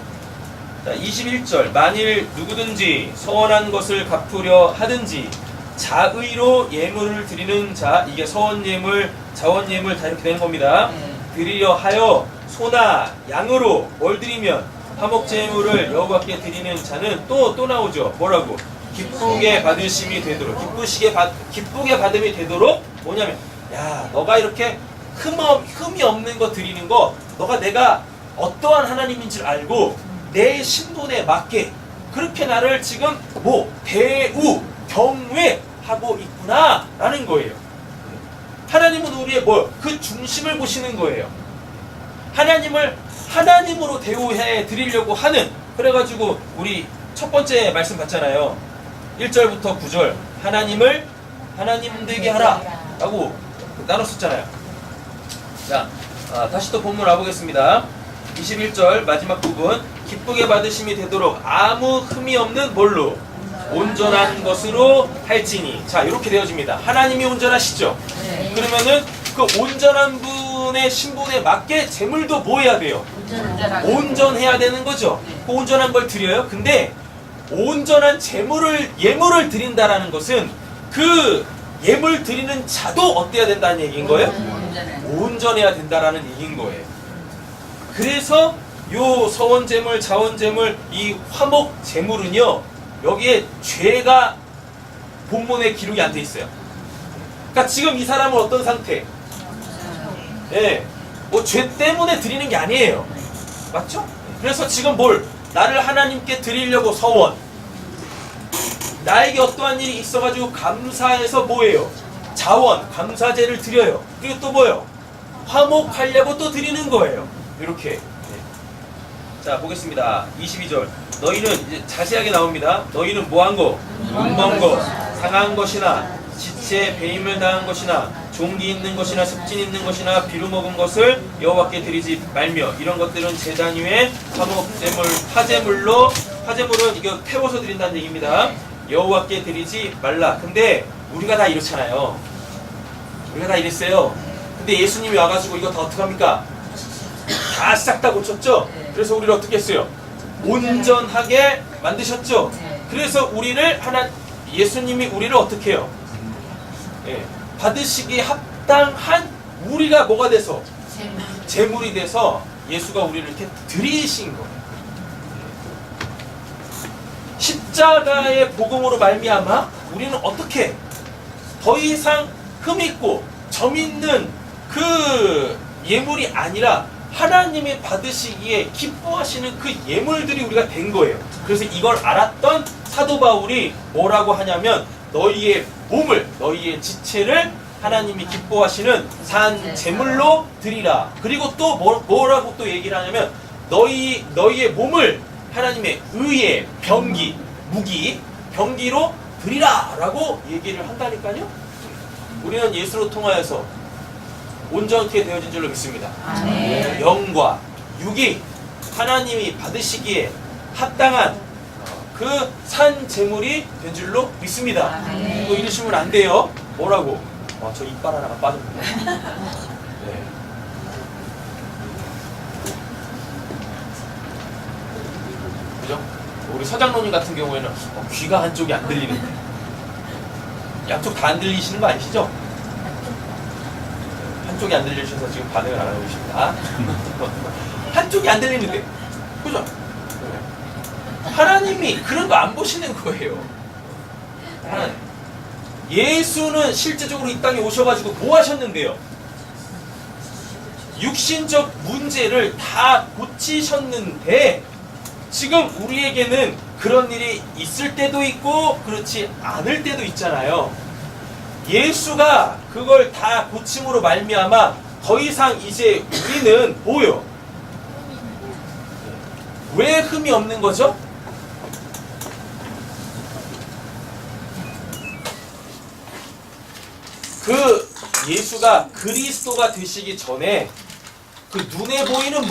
자, 21절. 만일 누구든지 서원한 것을 갚으려 하든지 자의로 예물을 드리는 자, 이게 서원예물, 자원예물 다 이렇게 되는 겁니다. 드리려 하여 소나 양으로 뭘 드리면 화목제물을 여호와께 드리는 자는 또 나오죠. 뭐라고? 기쁘게 받으심이 되도록, 기쁘게 받음이 되도록 뭐냐면, 야, 너가 이렇게 흠이 없는 거 드리는 거, 너가 내가 어떠한 하나님인 줄 알고 내 신분에 맞게 그렇게 나를 지금 대우, 경외하고 있구나 라는 거예요. 하나님은 우리의 그 중심을 보시는 거예요. 하나님을 하나님으로 대우해 드리려고 하는, 그래가지고 우리 첫 번째 말씀 봤잖아요. 1절부터 9절 하나님을 하나님 되게 하라 라고 나눴었잖아요. 자, 다시 또 본문 와보겠습니다. 21절 마지막 부분. 기쁘게 받으심이 되도록 아무 흠이 없는 뭘로? 온전한 것으로 할지니. 자, 이렇게 되어집니다. 하나님이 온전하시죠? 그러면은 그 온전한 분의 신분에 맞게 제물도 뭐 해야 돼요? 온전해야 되는 거죠. 그 온전한 걸 드려요. 근데 온전한 예물을 드린다라는 것은 그 예물 드리는 자도 어때야 된다는 얘기인 거예요? 온전해야 된다라는 얘기인 거예요. 그래서 요 서원제물, 자원제물, 이 화목제물은요, 여기에 죄가 본문에 기록이 안 돼 있어요. 그러니까 지금 이 사람은 어떤 상태? 예, 죄 때문에 드리는 게 아니에요. 맞죠? 그래서 지금 나를 하나님께 드리려고 서원, 나에게 어떠한 일이 있어가지고 감사해서 뭐예요? 자원, 감사제를 드려요. 그리고 또 뭐요? 화목하려고 또 드리는 거예요. 이렇게. 네. 자, 보겠습니다. 22절. 너희는 이제 자세하게 나옵니다. 너희는 뭐한 거? 눈먼 거, 상한 것이나 지체 배임을 당한 것이나 종기 있는 것이나 습진 있는 것이나 비루 먹은 것을 여호와께 드리지 말며 이런 것들은 제단 위에 화목제물, 화제물은 이거 태워서 드린다는 얘기입니다. 여호와께 드리지 말라. 근데 우리가 다 이렇잖아요. 우리가 다 이랬어요. 근데 예수님이 와가지고 이거 다 어떡합니까? 다 싹 다 고쳤죠? 그래서 우리를 어떻게 했어요? 온전하게 만드셨죠? 그래서 우리를 예수님이 우리를 어떻게 해요? 예, 받으시기에 합당한 우리가 뭐가 돼서? 제물이 돼서 예수가 우리를 이렇게 드리신 거예요. 십자가의 복음으로 말미암아 우리는 어떻게 더 이상 흠 있고 점 있는 그 예물이 아니라 하나님이 받으시기에 기뻐하시는 그 예물들이 우리가 된 거예요. 그래서 이걸 알았던 사도 바울이 뭐라고 하냐면 너희의 몸을, 너희의 지체를 하나님이 기뻐하시는 산 제물로 드리라. 그리고 또 뭐라고 또 얘기를 하냐면 너희의 몸을 하나님의 의의 병기, 무기, 병기로 드리라 라고 얘기를 한다니까요. 우리는 예수로 통하여서 온전케 되어진 줄로 믿습니다. 아멘. 영과 육이 하나님이 받으시기에 합당한 그 산 제물이 된 줄로 믿습니다. 아멘. 이거 이러시면 안 돼요. 뭐라고? 저 이빨 하나가 빠졌네. 네. 그죠? 우리 서장로님 같은 경우에는 귀가 한쪽이 안 들리는데 양쪽 다 안 들리시는 거 아니시죠? 한쪽이 안 들리셔서 지금 반응을 안 하고 계십니다. 한쪽이 안 들리는데 그죠? 하나님이 그런 거 안 보시는 거예요. 하나님. 예수는 실제적으로 이 땅에 오셔가지고 뭐 하셨는데요? 육신적 문제를 다 고치셨는데 지금 우리에게는 그런 일이 있을 때도 있고 그렇지 않을 때도 있잖아요. 예수가 그걸 다 고침으로 말미암아 더 이상 이제 우리는 뭐요? 왜 흠이 없는 거죠? 그 예수가 그리스도가 되시기 전에 그 눈에 보이는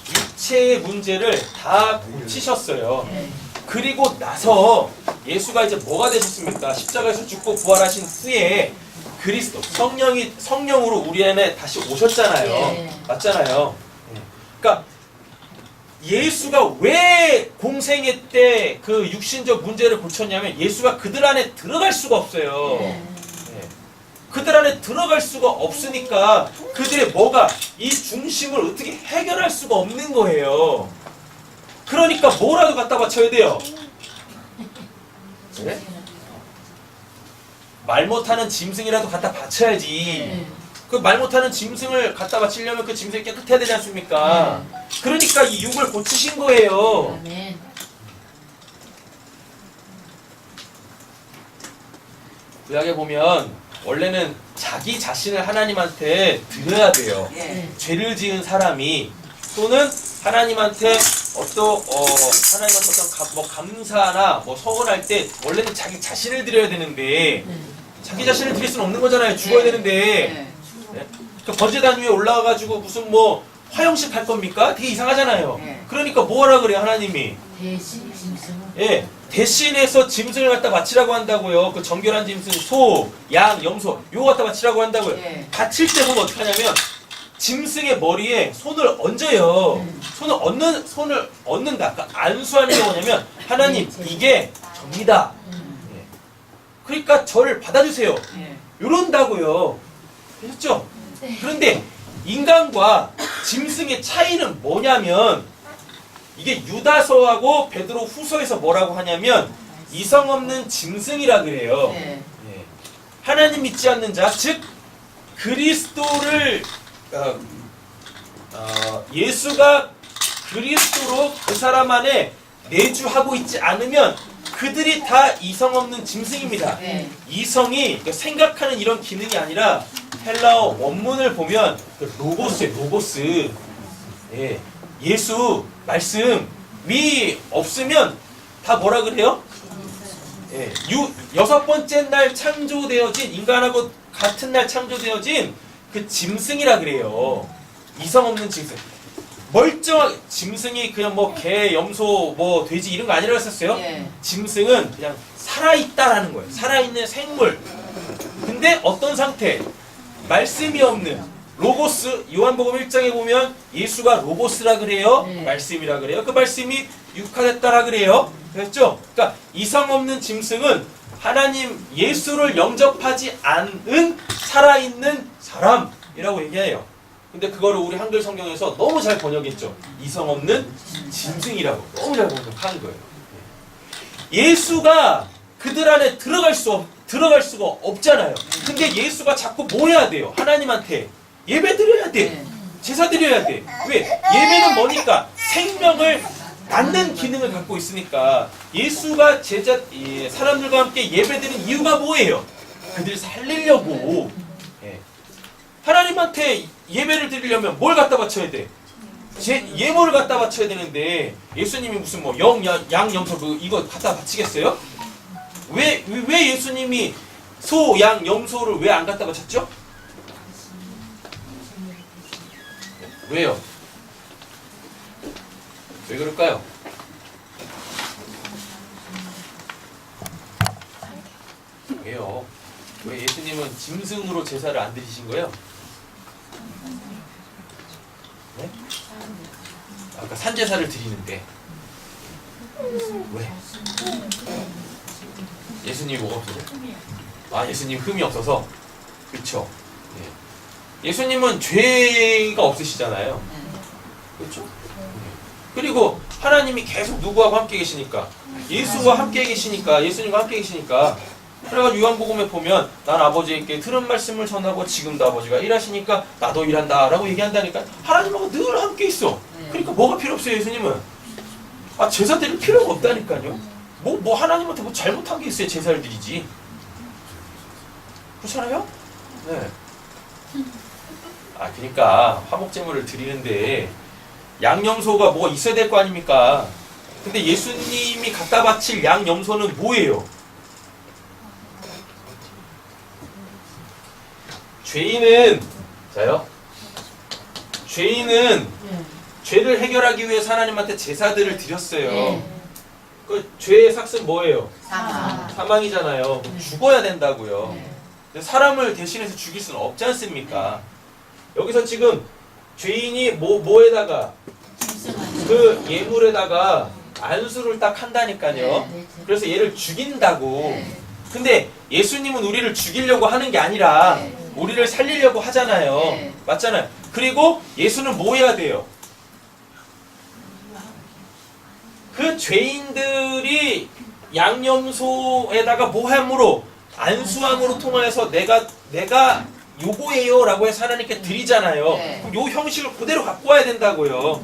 육체의 문제를 다 고치셨어요. 그리고 나서 예수가 이제 뭐가 되셨습니까? 십자가에서 죽고 부활하신 후에 그리스도 성령으로 우리 안에 다시 오셨잖아요. 맞잖아요. 그러니까 예수가 왜 공생애 때 그 육신적 문제를 고쳤냐면 예수가 그들 안에 들어갈 수가 없어요. 그들 안에 들어갈 수가 없으니까 그들의 이 중심을 어떻게 해결할 수가 없는 거예요. 그러니까 뭐라도 갖다 바쳐야 돼요. 네? 말 못하는 짐승이라도 갖다 바쳐야지. 그 말 못하는 짐승을 갖다 바치려면 그 짐승이 깨끗해야 되지 않습니까? 그러니까 이 육을 고치신 거예요. 구약에 보면 원래는 자기 자신을 하나님한테 드려야 돼요. 죄를 지은 사람이 또는 하나님한테 하나님한테 어떤 감사나 서원할 때 원래는 자기 자신을 드려야 되는데 자기 자신을 드릴 수는 없는 거잖아요. 죽어야 되는데. 네? 그러니까 번제단 위에 올라와가지고 무슨 화형식 할 겁니까? 되게 이상하잖아요. 그러니까 뭐하라 그래요 하나님이? 대신해서 짐승을 갖다 바치라고 한다고요. 그 정결한 짐승, 소, 양, 염소 요거 갖다 바치라고 한다고요. 바칠 때 보면 어떻게 하냐면 짐승의 머리에 손을 얹어요. 손을 얹는다. 그러니까 안수하는 게 뭐냐면 하나님 이게 접니다. 그러니까 저를 받아주세요. 이런다고요. 아셨죠? 그런데 인간과 짐승의 차이는 뭐냐면 이게 유다서하고 베드로 후서에서 뭐라고 하냐면 이성 없는 짐승이라 그래요. 하나님 믿지 않는 자, 즉 그리스도를 예수가 그리스도로 그 사람 안에 내주하고 있지 않으면 그 그들이 다 이성 없는 짐승입니다. 네. 이성이 생각하는 이런 기능이 아니라 헬라어 원문을 보면 로고스예요. 로고스. 예. 예수 말씀이 없으면 다 뭐라 그래요? 예. 여섯 번째 날 창조되어진 인간하고 같은 날 창조되어진 그 짐승이라 그래요. 이성 없는 짐승. 멀쩡한 짐승이 그냥 뭐 개, 염소, 뭐 돼지 이런 거 아니라고 했었어요. 예. 짐승은 그냥 살아있다라는 거예요. 살아있는 생물. 근데 어떤 상태? 말씀이 없는 로고스. 요한복음 1장에 보면 예수가 로고스라 그래요. 네. 말씀이라 그래요. 그 말씀이 육화됐다라 그래요. 그랬죠? 그러니까 이성 없는 짐승은 하나님 예수를 영접하지 않은 살아있는 사람이라고 얘기해요. 근데 그거를 우리 한글 성경에서 너무 잘 번역했죠. 이성 없는 짐승이라고 너무 잘 번역한 거예요. 예수가 그들 안에 들어갈 수가 없잖아요. 근데 예수가 자꾸 뭐 해야 돼요? 하나님한테 예배 드려야 돼. 제사 드려야 돼. 왜? 예배는 뭐니까? 생명을 낳는 기능을 갖고 있으니까 예수가 사람들과 함께 예배드리는 이유가 뭐예요? 그들 살리려고. 예. 하나님한테 예배를 드리려면 뭘 갖다 바쳐야 돼? 예물을 갖다 바쳐야 되는데 예수님이 무슨 뭐 양, 염소 이거 갖다 바치겠어요? 왜 예수님이 소, 양, 염소를 왜 안 갖다 바쳤죠? 왜요? 왜 그럴까요? 왜요? 왜 예수님은 짐승으로 제사를 안 드리신 거예요? 네? 아까 산제사를 드리는데 왜? 예수님이 뭐가 없어서? 아, 예수님 흠이 없어서? 그쵸? 예. 예수님은 죄가 없으시잖아요. 그렇죠? 그리고 하나님이 계속 누구하고 함께 계시니까 예수와 함께 계시니까 예수님과 함께 계시니까 그래가지고 요한복음에 보면 난 아버지께 들은 말씀을 전하고 지금도 아버지가 일하시니까 나도 일한다 라고 얘기한다니까 하나님하고 늘 함께 있어. 그러니까 뭐가 필요 없어요 예수님은. 아 제사 드릴 필요가 없다니까요. 뭐 하나님한테 뭐 잘못한 게 있어야 제사를 드리지. 그렇잖아요? 네. 아 그러니까 화목제물을 드리는데 양염소가 뭐가 있어야 될 거 아닙니까? 근데 예수님이 갖다 바칠 양염소는 뭐예요? 죄인은 죄를 해결하기 위해 하나님한테 제사들을 드렸어요. 그 죄의 삭은 뭐예요? 사망이잖아요. 죽어야 된다고요. 근데 사람을 대신해서 죽일 수는 없지 않습니까? 여기서 지금 죄인이 뭐에다가 그 예물에다가 안수를 딱 한다니까요. 그래서 얘를 죽인다고. 근데 예수님은 우리를 죽이려고 하는 게 아니라 우리를 살리려고 하잖아요. 맞잖아요. 그리고 예수는 뭐 해야 돼요? 그 죄인들이 양념소에다가 모함으로 안수함으로 통하여서 내가 요거예요 라고 해서 하나님께 드리잖아요. 그럼 요 형식을 그대로 갖고 와야 된다고요.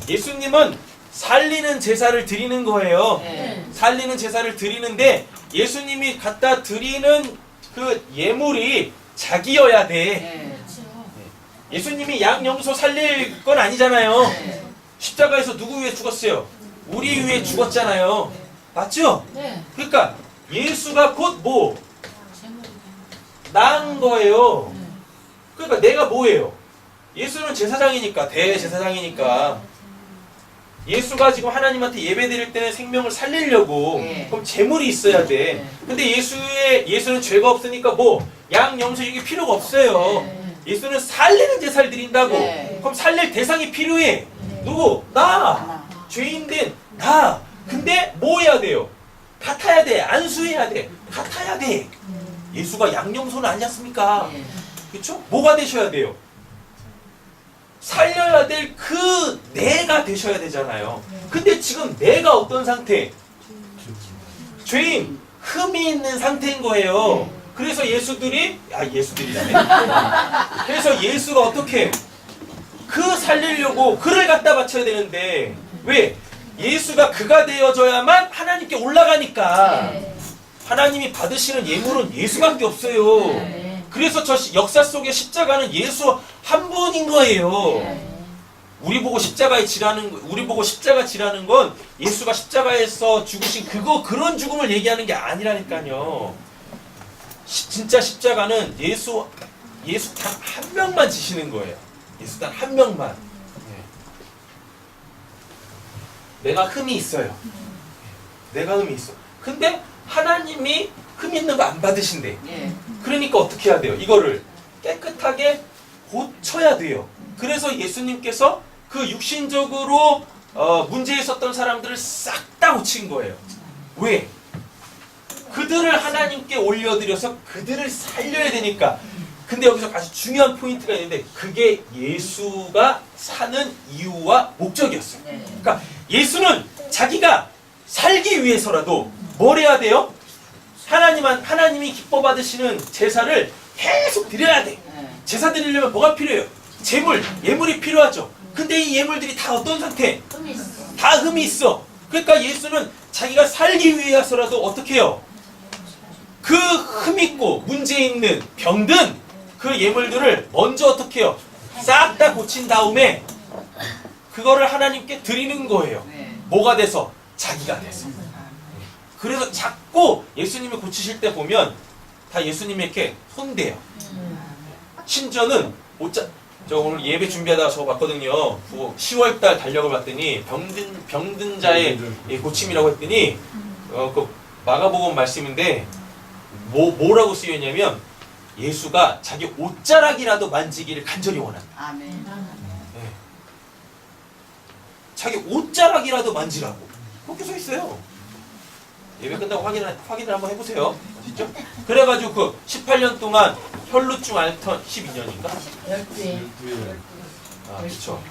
예수님은 살리는 제사를 드리는 거예요. 살리는 제사를 드리는데 예수님이 갖다 드리는 그 예물이 자기여야 돼. 예수님이 양염소 살릴 건 아니잖아요. 십자가에서 누구 위해 죽었어요? 우리 위해 죽었잖아요. 맞죠? 그러니까 예수가 곧 뭐? 나은 거예요. 그러니까 내가 뭐예요? 예수는 제사장이니까, 대제사장이니까 예수가 지금 하나님한테 예배 드릴 때는 생명을 살리려고 그럼 제물이 있어야 돼. 근데 예수는 죄가 없으니까 뭐? 양, 염소 이게 필요가 없어요. 예수는 살리는 제사를 드린다고. 그럼 살릴 대상이 필요해. 누구? 나. 죄인된 나. 근데 뭐 해야 돼요? 같아야 돼. 안수해야 돼. 같아야 돼. 예수가 양념소는 아니지 않습니까? 그렇죠? 뭐가 되셔야 돼요? 살려야 될 그 내가 되셔야 되잖아요. 근데 지금 내가 어떤 상태? 죄인, 흠이 있는 상태인 거예요. 그래서 예수들이라네. 그래서 예수가 어떻게 그 살리려고 그를 갖다 바쳐야 되는데 왜? 예수가 그가 되어져야만 하나님께 올라가니까 네. 하나님이 받으시는 예물은 예수밖에 없어요. 네. 그래서 저 역사 속의 십자가는 예수 한 분인 거예요. 네. 우리 보고 십자가 지라는 건 예수가 십자가에서 죽으신 그런 죽음을 얘기하는 게 아니라니까요. 진짜 십자가는 예수 단 한 명만 지시는 거예요. 예수 단 한 명만. 내가 흠이 있어요. 내가 흠이 있어. 근데 하나님이 흠 있는 거 안 받으신대. 예. 그러니까 어떻게 해야 돼요? 이거를 깨끗하게 고쳐야 돼요. 그래서 예수님께서 그 육신적으로 문제 있었던 사람들을 싹 다 고친 거예요. 왜? 그들을 하나님께 올려드려서 그들을 살려야 되니까. 근데 여기서 아주 중요한 포인트가 있는데 그게 예수가 사는 이유와 목적이었어요. 네. 그러니까 예수는 자기가 살기 위해서라도 뭘 해야 돼요? 하나님이 기뻐 받으시는 제사를 계속 드려야 돼. 네. 제사 드리려면 뭐가 필요해요? 예물이 필요하죠. 근데 이 예물들이 다 어떤 상태? 흠이 있어. 다 흠이 있어. 그러니까 예수는 자기가 살기 위해서라도 어떻게 해요? 그 흠 있고 문제 있는 병든 그 예물들을 먼저 어떻게 해요? 싹 다 고친 다음에 그거를 하나님께 드리는 거예요. 네. 뭐가 돼서? 자기가 돼서. 그래서 자꾸 예수님이 고치실 때 보면 다 예수님이 이렇게 손대요. 심지어는 저 오늘 예배 준비하다가 저거 봤거든요. 10월달 달력을 봤더니 병든 자의 고침이라고 했더니 그 마가복음 말씀인데 뭐라고 쓰여 있냐면 예수가 자기 옷자락이라도 만지기를 간절히 원한다. 아멘. 네. 자기 옷자락이라도 만지라고 그렇게 써 있어요. 예배 끝나고 확인을 한번 해보세요. 진짜? 그래가지고 그 18년 동안 혈루증 앓던 12년인가? 12. 아, 그쵸.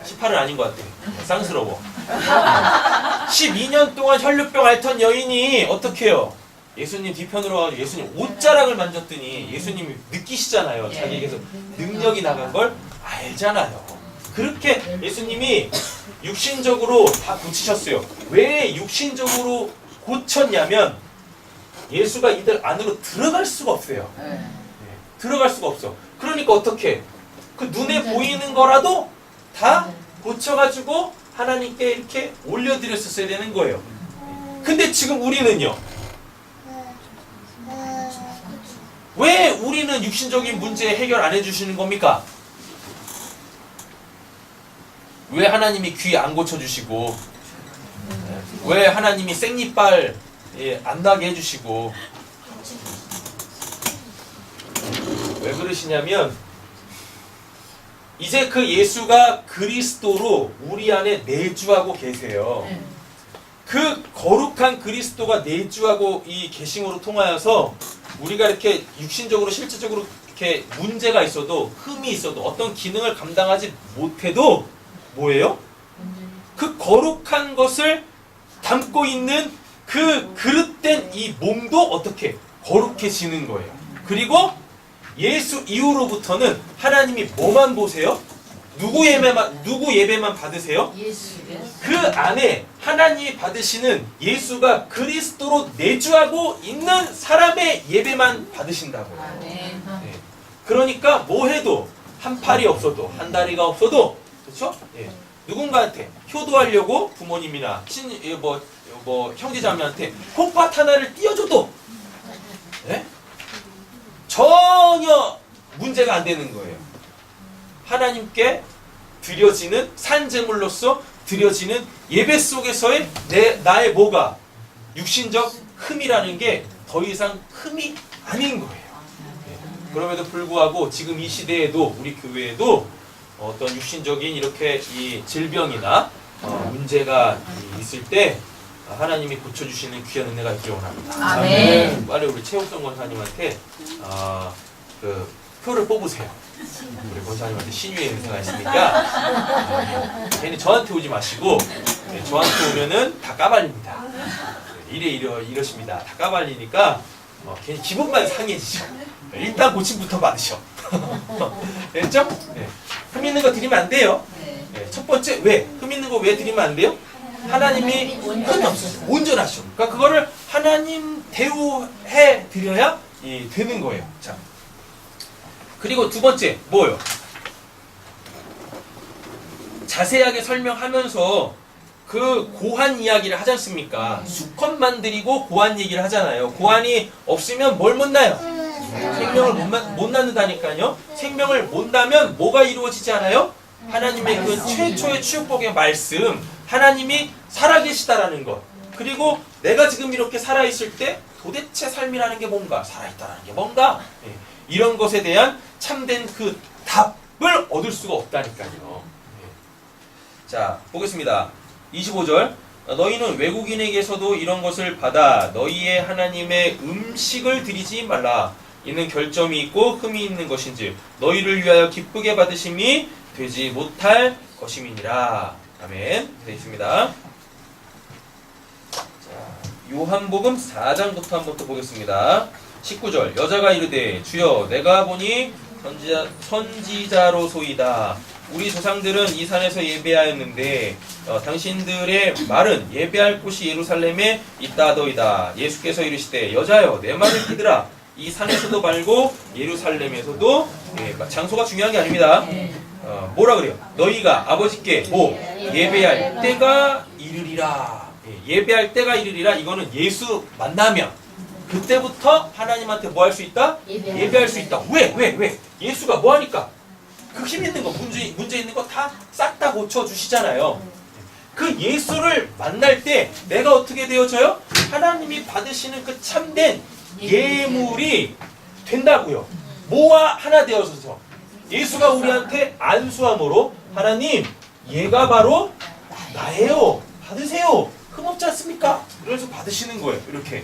18은 아닌 것 같아. 쌍스러워. 12년 동안 혈루병 앓던 여인이 어떻게 해요? 예수님 뒤편으로 가서 예수님 옷자락을 만졌더니 예수님이 느끼시잖아요. 자기에게서 능력이 나간 걸 알잖아요. 그렇게 예수님이 육신적으로 다 고치셨어요. 왜 육신적으로 고쳤냐면 예수가 이들 안으로 들어갈 수가 없어요. 네. 들어갈 수가 없어. 그러니까 어떻게? 그 눈에 보이는 거라도 다 고쳐가지고 하나님께 이렇게 올려드렸었어야 되는 거예요. 근데 지금 우리는요. 왜 우리는 육신적인 문제 해결 안 해주시는 겁니까? 왜 하나님이 귀 안 고쳐주시고 왜 하나님이 생리빨 안 나게 해주시고 왜 그러시냐면 이제 그 예수가 그리스도로 우리 안에 내주하고 계세요. 그 거룩한 그리스도가 내주하고 이 계심으로 통하여서 우리가 이렇게 육신적으로 실질적으로 이렇게 문제가 있어도 흠이 있어도 어떤 기능을 감당하지 못해도 뭐예요? 그 거룩한 것을 담고 있는 그 그릇된 이 몸도 어떻게 거룩해지는 거예요. 그리고 예수 이후로부터는 하나님이 뭐만 보세요? 누구 예배만 받으세요? 예수. 그 안에 하나님이 받으시는 예수가 그리스도로 내주하고 있는 사람의 예배만 받으신다고요. 아멘. 네. 그러니까 뭐 해도 한 팔이 없어도 한 다리가 없어도 그렇죠? 예. 누군가한테 효도하려고 부모님이나 형제자매한테 콩팥 하나를 띄워줘도 예? 전혀 문제가 안 되는 거예요. 하나님께 드려지는 산제물로서 드려지는 예배 속에서의 나의 뭐가 육신적 흠이라는 게 더 이상 흠이 아닌 거예요. 예. 그럼에도 불구하고 지금 이 시대에도 우리 교회에도 어떤 육신적인 이렇게 이 질병이나 문제가 있을 때 하나님이 고쳐주시는 귀한 은혜가 있기를 원합니다. 아멘. 빨리 우리 최우성 권사님한테 그 표를 뽑으세요. 우리 권사님한테 신유의 은혜가 있으니까 괜히 저한테 오지 마시고 저한테 오면은 다 까발립니다. 이러십니다. 다 까발리니까 괜히 기분만 상해지죠. 일단 고침부터 받으셔. 됐죠? 네. 흠 있는 거 드리면 안 돼요. 네. 첫 번째 왜? 흠 있는 거 왜 드리면 안 돼요? 하나님이 흠이 없으셔. 온전하셔. 그러니까 그거를 하나님 대우해 드려야 되는 거예요. 자. 그리고 두 번째, 뭐예요? 자세하게 설명하면서 그 고한 이야기를 하지 않습니까? 수컷만 드리고 고한 얘기를 하잖아요. 고한이 없으면 뭘 못 나요? 생명을 못 낳는다니까요. 생명을 못 낳으면 뭐가 이루어지지 않아요? 하나님의 그 최초의 축복의 말씀, 하나님이 살아계시다라는 것. 그리고 내가 지금 이렇게 살아있을 때 도대체 삶이라는 게 뭔가, 살아있다라는 게 뭔가, 이런 것에 대한 참된 그 답을 얻을 수가 없다니까요. 자, 보겠습니다. 25절. 너희는 외국인에게서도 이런 것을 받아 너희의 하나님의 음식을 드리지 말라. 이는 결점이 있고 흠이 있는 것인지 너희를 위하여 기쁘게 받으심이 되지 못할 것임이니라. 아멘. 되어 있습니다. 자, 요한복음 4장부터 한번 또 보겠습니다. 19절. 여자가 이르되 주여 내가 보니 선지자로소이다. 우리 조상들은 이 산에서 예배하였는데 당신들의 말은 예배할 곳이 예루살렘에 있다더이다. 예수께서 이르시되 여자여 내 말을 믿으라. 이 산에서도 말고 예루살렘에서도, 장소가 중요한 게 아닙니다. 뭐라 그래요? 너희가 아버지께 예배할 때가 이르리라. 예배할 때가 이르리라. 이거는 예수 만나면 그때부터 하나님한테 뭐 할 수 있다? 예배할 수 있다. 왜? 예수가 뭐 하니까? 그 힘 있는 거, 문제 있는 거 다 싹 다 고쳐주시잖아요. 그 예수를 만날 때 내가 어떻게 되어져요? 하나님이 받으시는 그 참된 예물이 된다고요. 뭐와 하나 되어서죠. 예수가 우리한테 안수함으로 하나님, 얘가 바로 나예요. 받으세요. 흠없지 않습니까? 그래서 받으시는 거예요. 이렇게.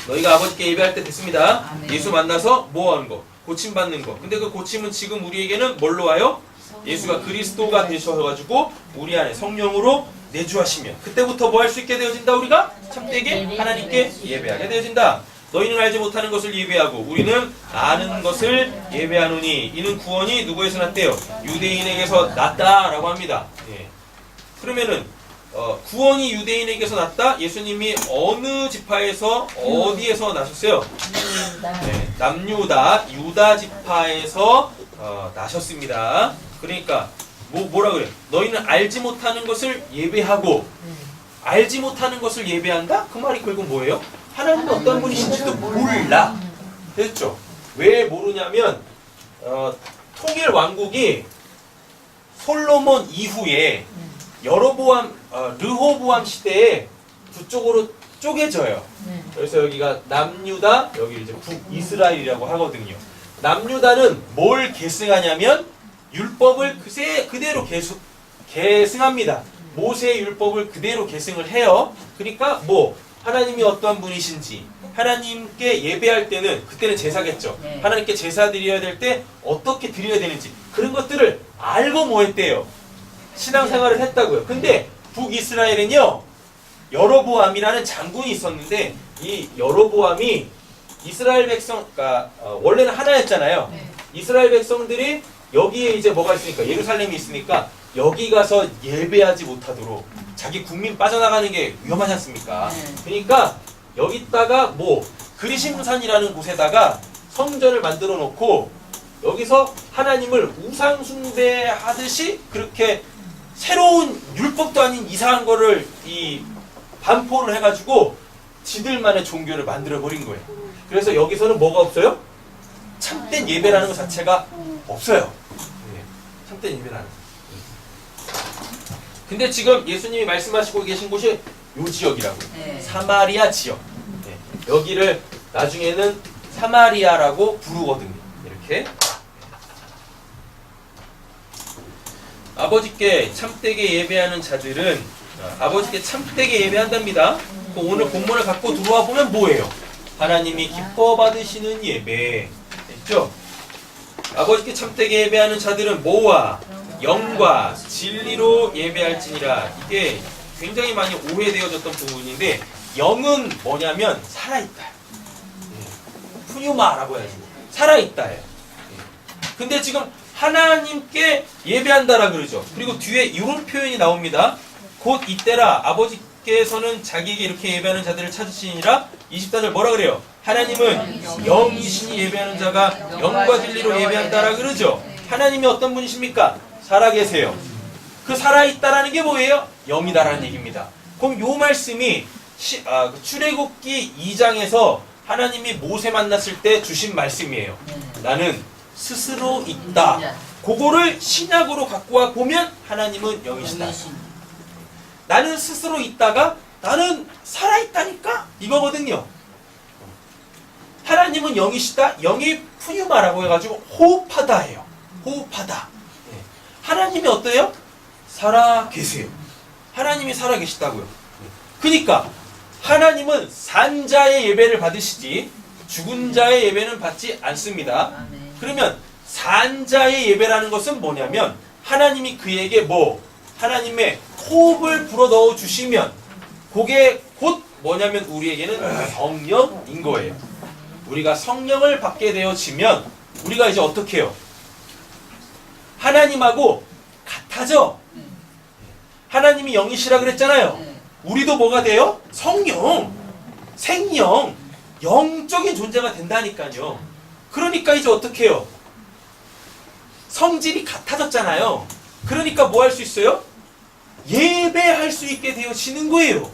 너희가 아버지께 예배할 때 됐습니다. 아멘. 예수 만나서 뭐 하는 거? 고침받는 거. 근데 그 고침은 지금 우리에게는 뭘로 와요? 예수가 그리스도가 되셔가지고 우리 안에 성령으로 내주하시면 그때부터 뭐 할 수 있게 되어진다. 우리가 참되게 하나님께 예배하게 되어진다. 너희는 알지 못하는 것을 예배하고 우리는 아는 것을 예배하노니 이는 구원이 누구에서 났대요? 유대인에게서 났다라고 합니다. 그러면은 구원이 유대인에게서 났다? 예수님이 어느 지파에서 어디에서 나셨어요? 남유다 유다 지파에서 나셨습니다. 그러니까 뭐라 그래? 너희는 알지 못하는 것을 예배하고 알지 못하는 것을 예배한다? 그 말이 결국 뭐예요? 하나님은 어떤 분이신지도 몰라. 됐죠? 왜 모르냐면 통일 왕국이 솔로몬 이후에 르호보암 시대에 두 쪽으로 쪼개져요. 그래서 여기가 남유다, 여기 이제 북이스라엘이라고 하거든요. 남유다는 뭘 계승하냐면 율법을 그대로 계승합니다. 모세의 율법을 그대로 계승을 해요. 그러니까 하나님이 어떠한 분이신지, 하나님께 예배할 때는 그때는 제사겠죠. 하나님께 제사 드려야 될 때 어떻게 드려야 되는지 그런 것들을 알고 뭐 했대요? 신앙생활을 했다고요. 근데 북이스라엘은요, 여로보암이라는 장군이 있었는데 이 여로보암이 이스라엘 백성, 그러니까 원래는 하나였잖아요. 이스라엘 백성들이 여기에 이제 뭐가 있으니까, 예루살렘이 있으니까 여기 가서 예배하지 못하도록, 자기 국민 빠져나가는 게 위험하지 않습니까? 그러니까 여기다가 그리심산이라는 곳에다가 성전을 만들어 놓고 여기서 하나님을 우상 숭배하듯이 그렇게 새로운 율법도 아닌 이상한 거를 반포를 해가지고 지들만의 종교를 만들어 버린 거예요. 그래서 여기서는 뭐가 없어요? 참된 예배라는 것 자체가 없어요. 참된 예배라는 거. 근데 지금 예수님이 말씀하시고 계신 곳이 요 지역이라고요. 사마리아 지역. 여기를 나중에는 사마리아라고 부르거든요. 이렇게. 아버지께 참되게 예배하는 자들은 아버지께 참되게 예배한답니다. 오늘 본문을 갖고 들어와 보면 뭐예요? 하나님이 기뻐 받으시는 예배. 됐죠? 아버지께 참되게 예배하는 자들은 뭐와 영과 진리로 예배할지니라. 이게 굉장히 많이 오해되어졌던 부분인데, 영은 뭐냐면 살아있다. 푸뉴마라고 해야지. 살아있다예요. 근데 지금 하나님께 예배한다라 그러죠. 그리고 뒤에 이런 표현이 나옵니다. 곧 이때라 아버지께서는 자기에게 이렇게 예배하는 자들을 찾으시니라. 24절 뭐라 그래요? 하나님은 영이시니 예배하는 자가 영과 진리로 예배한다라 그러죠. 하나님이 어떤 분이십니까? 살아계세요. 그 살아있다라는 게 뭐예요? 영이다라는 얘기입니다. 그럼 요 말씀이 출애굽기 2장에서 하나님이 모세 만났을 때 주신 말씀이에요. 나는 스스로 있다. 그거를 신약으로 갖고 와 보면 하나님은 영이시다. 나는 스스로 있다가 나는 살아있다니까? 이거거든요. 하나님은 영이시다. 영이 푸유마라고 해가지고 호흡하다예요. 호흡하다. 하나님이 어때요? 살아 계세요. 하나님이 살아 계시다고요. 그러니까 하나님은 산 자의 예배를 받으시지 죽은 자의 예배는 받지 않습니다. 그러면 산 자의 예배라는 것은 뭐냐면 하나님이 그에게 하나님의 호흡을 불어넣어 주시면 그게 곧 뭐냐면 우리에게는 성령인 거예요. 우리가 성령을 받게 되어지면 우리가 이제 어떻게 해요? 하나님하고 같아져. 하나님이 영이시라 그랬잖아요. 우리도 뭐가 돼요? 성령, 생명, 영적인 존재가 된다니까요. 그러니까 이제 어떻게 해요? 성질이 같아졌잖아요. 그러니까 뭐 할 수 있어요? 예배할 수 있게 되어지는 거예요.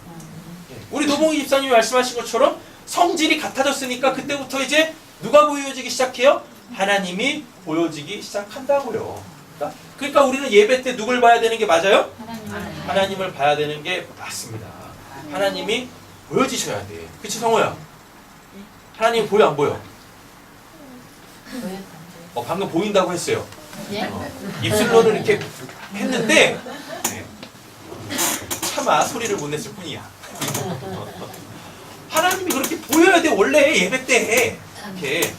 우리 노봉희 집사님이 말씀하신 것처럼 성질이 같아졌으니까 그때부터 이제 누가 보여지기 시작해요? 하나님이 보여지기 시작한다고요. 그러니까 우리는 예배 때 누굴 봐야 되는 게 맞아요? 하나님을 봐야 되는 게 맞습니다. 하나님이 보여지셔야 돼. 그치 성호야? 하나님 보여 안 보여? 방금 보인다고 했어요. 입술로는 이렇게 했는데 차마 소리를 못 냈을 뿐이야. 하나님이 그렇게 보여야 돼. 원래 예배 때 이렇게.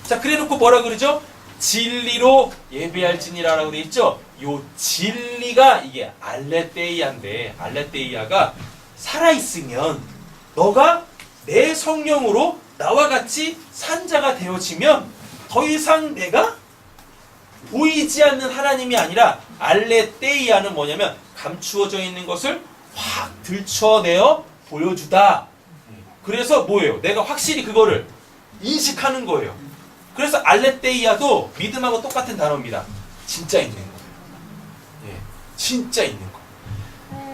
자, 그래놓고 뭐라 그러죠? 진리로 예배할지니라라고 돼 있죠. 요 진리가 이게 알레테이아인데 알레테이아가 살아있으면 너가 내 성령으로 나와 같이 산자가 되어지면 더 이상 내가 보이지 않는 하나님이 아니라 알레테이아는 뭐냐면 감추어져 있는 것을 확 들춰내어 보여주다. 그래서 뭐예요? 내가 확실히 그거를 인식하는 거예요. 그래서 알레테이아도 믿음하고 똑같은 단어입니다. 진짜 있는 거. 진짜 있는 거.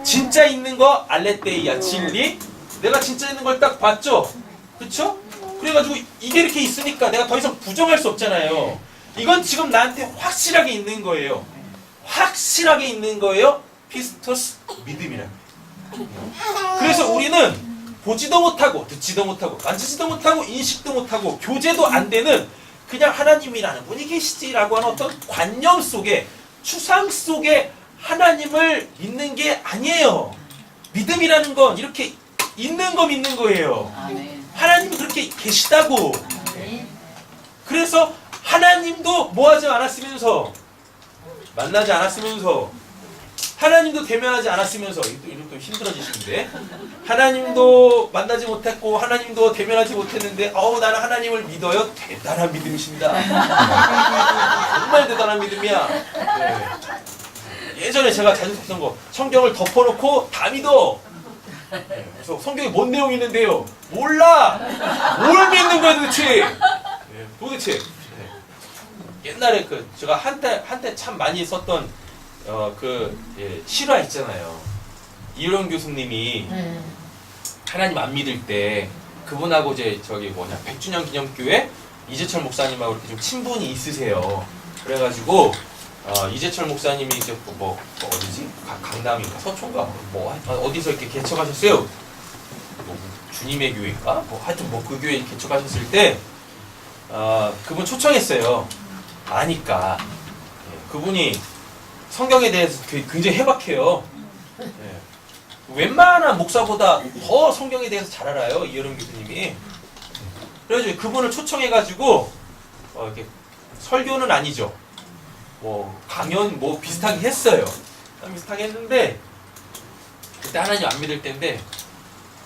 진짜 있는 거 알레테이아 진리. 내가 진짜 있는 걸 딱 봤죠? 그쵸? 그래가지고 이게 이렇게 있으니까 내가 더 이상 부정할 수 없잖아요. 이건 지금 나한테 확실하게 있는 거예요. 확실하게 있는 거예요. 피스토스 믿음이라는 거예요. 그래서 우리는 보지도 못하고 듣지도 못하고 만지지도 못하고 인식도 못하고 교제도 안 되는 그냥 하나님이라는 분이 계시지라고 하는 어떤 관념 속에 추상 속에 하나님을 믿는 게 아니에요. 믿음이라는 건 이렇게 있는 거 믿는 거예요. 하나님이 그렇게 계시다고. 그래서 하나님도 뭐하지 않았으면서 만나지 않았으면서 하나님도 대면하지 않았으면서 이것도 힘들어지시는데 하나님도 만나지 못했고 하나님도 대면하지 못했는데 나는 하나님을 믿어요. 대단한 믿음이십니다. 정말 대단한 믿음이야. 네. 예전에 제가 자주 썼던 거 성경을 덮어놓고 다 믿어. 네. 그래서 성경에 뭔 내용이 있는데요? 몰라. 뭘 믿는 거야 도대체? 네. 도대체. 네. 옛날에 제가 한때 참 많이 썼던 실화 있잖아요. 이효령 교수님이 하나님 안 믿을 때 그분하고 이제 100주년 기념교회 이재철 목사님하고 이렇게 좀 친분이 있으세요. 그래가지고 이재철 목사님이 이제 어디지? 강남인가 서초인가 어디서 이렇게 개척하셨어요. 주님의 교회인가? 하여튼 그 교회 개척하셨을 때 그분 초청했어요. 아니까 그분이 성경에 대해서 굉장히 해박해요. 웬만한 목사보다 더 성경에 대해서 잘 알아요. 이효령 교수님이. 그래가지고 그분을 초청해가지고 이렇게 설교는 아니죠. 강연 비슷하게 했어요. 비슷하게 했는데 그때 하나님 안 믿을 때인데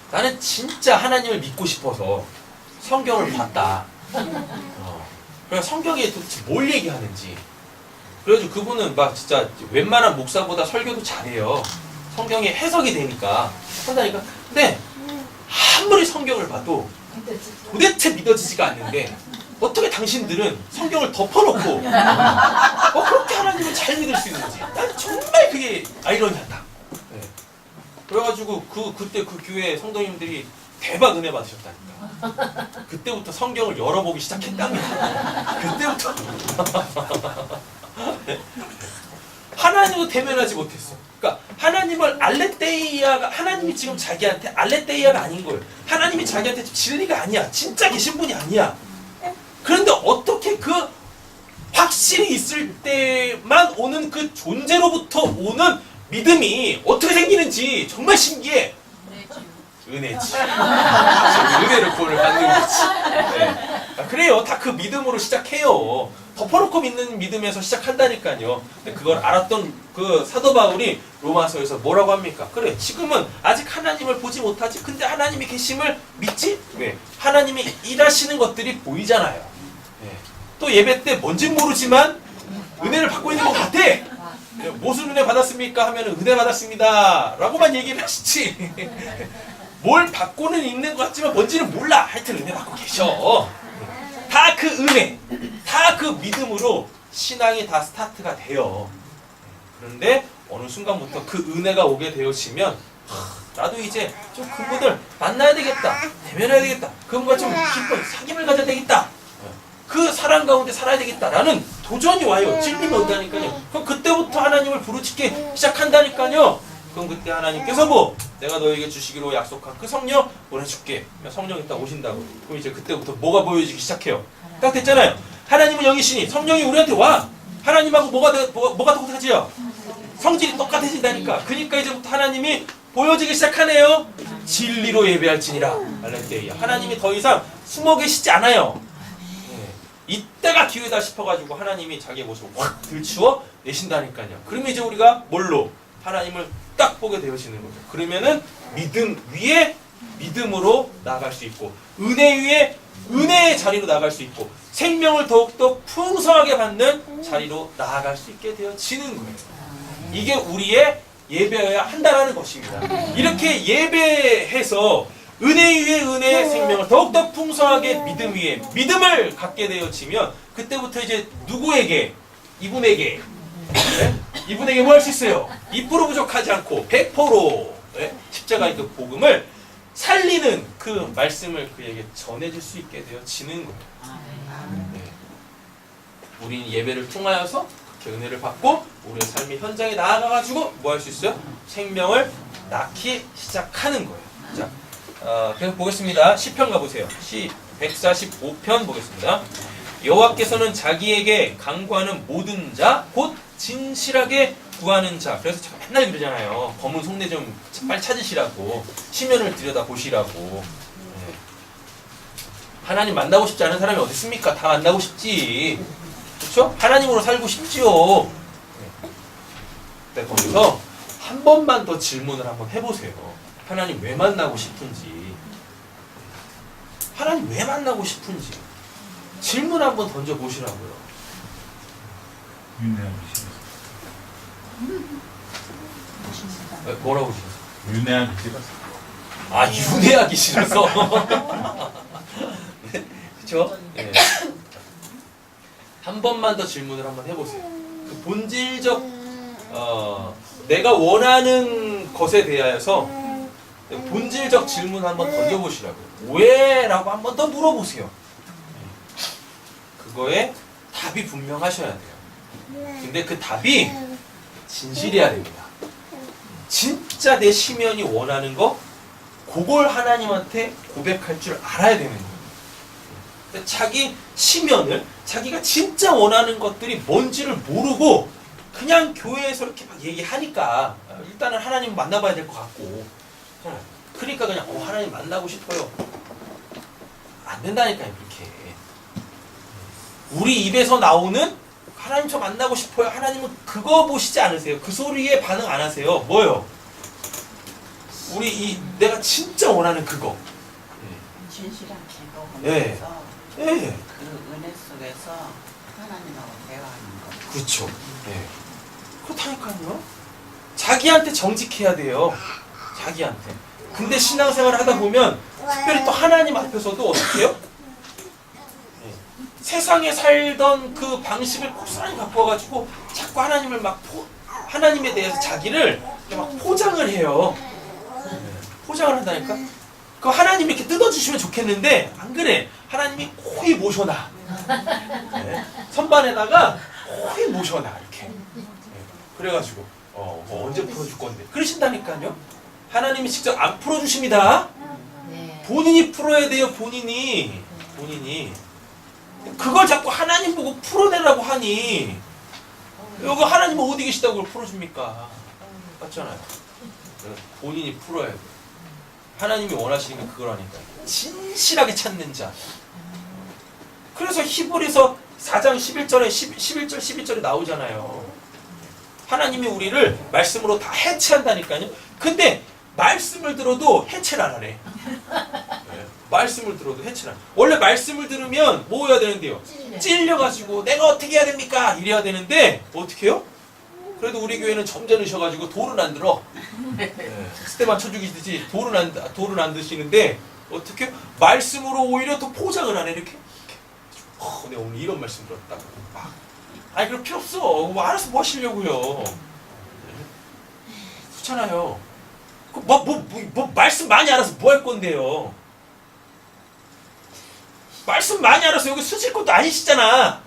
나는 진짜 하나님을 믿고 싶어서 성경을 봤다. 그래서 성경에 도대체 뭘 얘기하는지 그래가지고 그분은 막 진짜 웬만한 목사보다 설교도 잘해요. 성경이 해석이 되니까 한다니까. 근데 아무리 성경을 봐도 도대체 믿어지지가 않는데 어떻게 당신들은 성경을 덮어놓고 그렇게 하나님을 잘 믿을 수 있는지 난 정말 그게 아이러니하다. 네. 그래가지고 그때 그 교회 성도님들이 대박 은혜 받으셨다니까. 그때부터 성경을 열어보기 시작했답니다. 그때부터 하나님을 대면하지 못했어. 그러니까 하나님을 알레테이아가 하나님이 지금 자기한테 알레테이아가 아닌 거예요. 하나님이 자기한테 진리가 아니야. 진짜 계신 분이 아니야. 그런데 어떻게 그 확실히 있을 때만 오는 그 존재로부터 오는 믿음이 어떻게 생기는지 정말 신기해. 은혜지. 은혜를 구원을 받는 거지. 네. 그래요. 다 그 믿음으로 시작해요. 덮어놓고 믿는 믿음에서 시작한다니까요. 근데 그걸 알았던 그 사도 바울이 로마서에서 뭐라고 합니까? 그래, 지금은 아직 하나님을 보지 못하지. 근데 하나님이 계심을 믿지? 왜? 하나님이 일하시는 것들이 보이잖아요. 네. 또 예배 때 뭔진 모르지만 은혜를 받고 있는 것 같아. 네. 무슨 은혜 받았습니까? 하면 은혜 받았습니다. 라고만 얘기를 하시지. 뭘 받고는 있는 것 같지만 뭔지는 몰라. 하여튼 은혜 받고 계셔. 다 그 은혜, 다 그 믿음으로 신앙이 다 스타트가 돼요. 그런데 어느 순간부터 그 은혜가 오게 되어지면 나도 이제 좀 그분을 만나야 되겠다. 대면해야 되겠다. 그분과 좀 깊은 사귐을 가져야 되겠다. 그 사랑 가운데 살아야 되겠다라는 도전이 와요. 찔림이 온다니까요. 그럼 그때부터 하나님을 부르짖기 시작한다니까요. 그럼 그때 하나님께서 내가 너에게 주시기로 약속한 그 성령 보내줄게. 성령이 딱 오신다고. 그럼 이제 그때부터 뭐가 보여지기 시작해요. 딱 됐잖아요. 하나님은 영이시니 성령이 우리한테 와. 하나님하고 뭐가 똑같아지요? 성질이 똑같아진다니까. 그러니까 이제부터 하나님이 보여지기 시작하네요. 진리로 예배할지니라. 알레테이아. 하나님이 더 이상 숨어 계시지 않아요. 이때가 기회다 싶어가지고 하나님이 자기의 모습을 확 들추어 내신다니까요. 그러면 이제 우리가 뭘로? 하나님을 딱 보게 되어지는 거죠. 그러면은 믿음 위에 믿음으로 나아갈 수 있고, 은혜 위에 은혜의 자리로 나아갈 수 있고, 생명을 더욱더 풍성하게 받는 자리로 나아갈 수 있게 되어지는 거예요. 이게 우리의 예배여야 한다라는 것입니다. 이렇게 예배해서 은혜 위에 은혜의 생명을 더욱더 풍성하게 믿음 위에 믿음을 갖게 되어지면 그때부터 이제 누구에게? 이분에게. 네? 이분에게 뭐 할 수 있어요? 2% 부족하지 않고 100% 네? 십자가의 그 복음을 살리는 그 말씀을 그에게 전해줄 수 있게 되어지는 거예요. 네. 우리는 예배를 통하여서 그렇게 은혜를 받고 우리의 삶의 현장에 나아가가지고 뭐 할 수 있어요? 생명을 낳기 시작하는 거예요. 자, 계속 보겠습니다. 시편 가보세요. 시 145편 보겠습니다. 여호와께서는 자기에게 간구하는 모든 자, 곧 진실하게 구하는 자. 그래서 제가 맨날 그러잖아요. 검은 속내 좀 빨리 찾으시라고. 시면을 들여다보시라고. 네. 하나님 만나고 싶지 않은 사람이 어디 있습니까? 다 만나고 싶지. 그렇죠? 하나님으로 살고 싶지요. 네. 거기서 한 번만 더 질문을 한번 해보세요. 하나님 왜 만나고 싶은지. 하나님 왜 만나고 싶은지. 질문 한번 던져보시라고요. 윤회하기 싫어서. 뭐라고 싫어서? 윤회하기 싫어서. 아, 윤회하기 싫어서. 네, 그쵸? 네. 한 번만 더 질문을 한번 해보세요. 그 본질적, 내가 원하는 것에 대하여서 본질적 질문 한번 던져보시라고요. 왜? 라고 한번 더 물어보세요. 그거에 답이 분명하셔야 돼요. 근데 그 답이 진실해야 됩니다. 진짜 내 심연이 원하는 거, 그걸 하나님한테 고백할 줄 알아야 되는 거예요. 자기 심연을, 자기가 진짜 원하는 것들이 뭔지를 모르고 그냥 교회에서 이렇게 막 얘기하니까 일단은 하나님 만나봐야 될 것 같고, 그러니까 그냥 하나님 만나고 싶어요. 안 된다니까요, 그렇게. 우리 입에서 나오는 하나님 저 만나고 싶어요. 하나님은 그거 보시지 않으세요. 그 소리에 반응 안 하세요. 뭐요? 내가 진짜 원하는 그거. 진실한 기도하면서 네. 그 은혜 속에서 하나님하고 대화하는 거. 그렇죠. 네. 그렇다니까요. 자기한테 정직해야 돼요. 자기한테. 근데 신앙생활을 하다 보면 특별히 또 하나님 앞에서도 어떻게 해요? 네. 세상에 살던 그 방식을 고스란히 바꿔가지고 자꾸 하나님을 막 하나님에 대해서 자기를 막 포장을 해요. 네. 포장을 한다니까? 그 하나님이 이렇게 뜯어주시면 좋겠는데 안 그래. 하나님이 코이 모셔놔. 네. 선반에다가 코이 모셔놔 이렇게. 네. 그래가지고 뭐 언제 풀어줄 건데 그러신다니까요. 하나님이 직접 안 풀어주십니다. 본인이 풀어야 돼요. 본인이 그걸 자꾸 하나님 보고 풀어내라고 하니 여기 하나님은 어디 계시다고 그걸 풀어줍니까? 맞잖아요. 본인이 풀어야 돼. 하나님이 원하시는 게 그거라니까. 진실하게 찾는 자. 그래서 히브리서 4장 11절에 11절 12절에 나오잖아요. 하나님이 우리를 말씀으로 다 해체한다니까요. 근데 말씀을 들어도 해체를 안 하네. 네. 말씀을 들어도 해체를 안 하네. 원래 말씀을 들으면 뭐 해야 되는데요? 찔려가지고 내가 어떻게 해야 됩니까? 이래야 되는데 어떻게 해요? 그래도 우리 교회는 점잖으셔가지고 돌은 안 들어. 네. 스테반 쳐 죽이듯이 돌은 안 드시는데 어떻게 해요? 말씀으로 오히려 더 포장을 하네. 이렇게. 내가 오늘 이런 말씀 들었다고. 아니 그럴 필요 없어. 뭐 알아서 뭐 하시려고요. 그렇잖아요. 뭐 말씀 많이 알아서 뭐 할 건데요. 말씀 많이 알아서 여기 쓰실 것도 아니시잖아.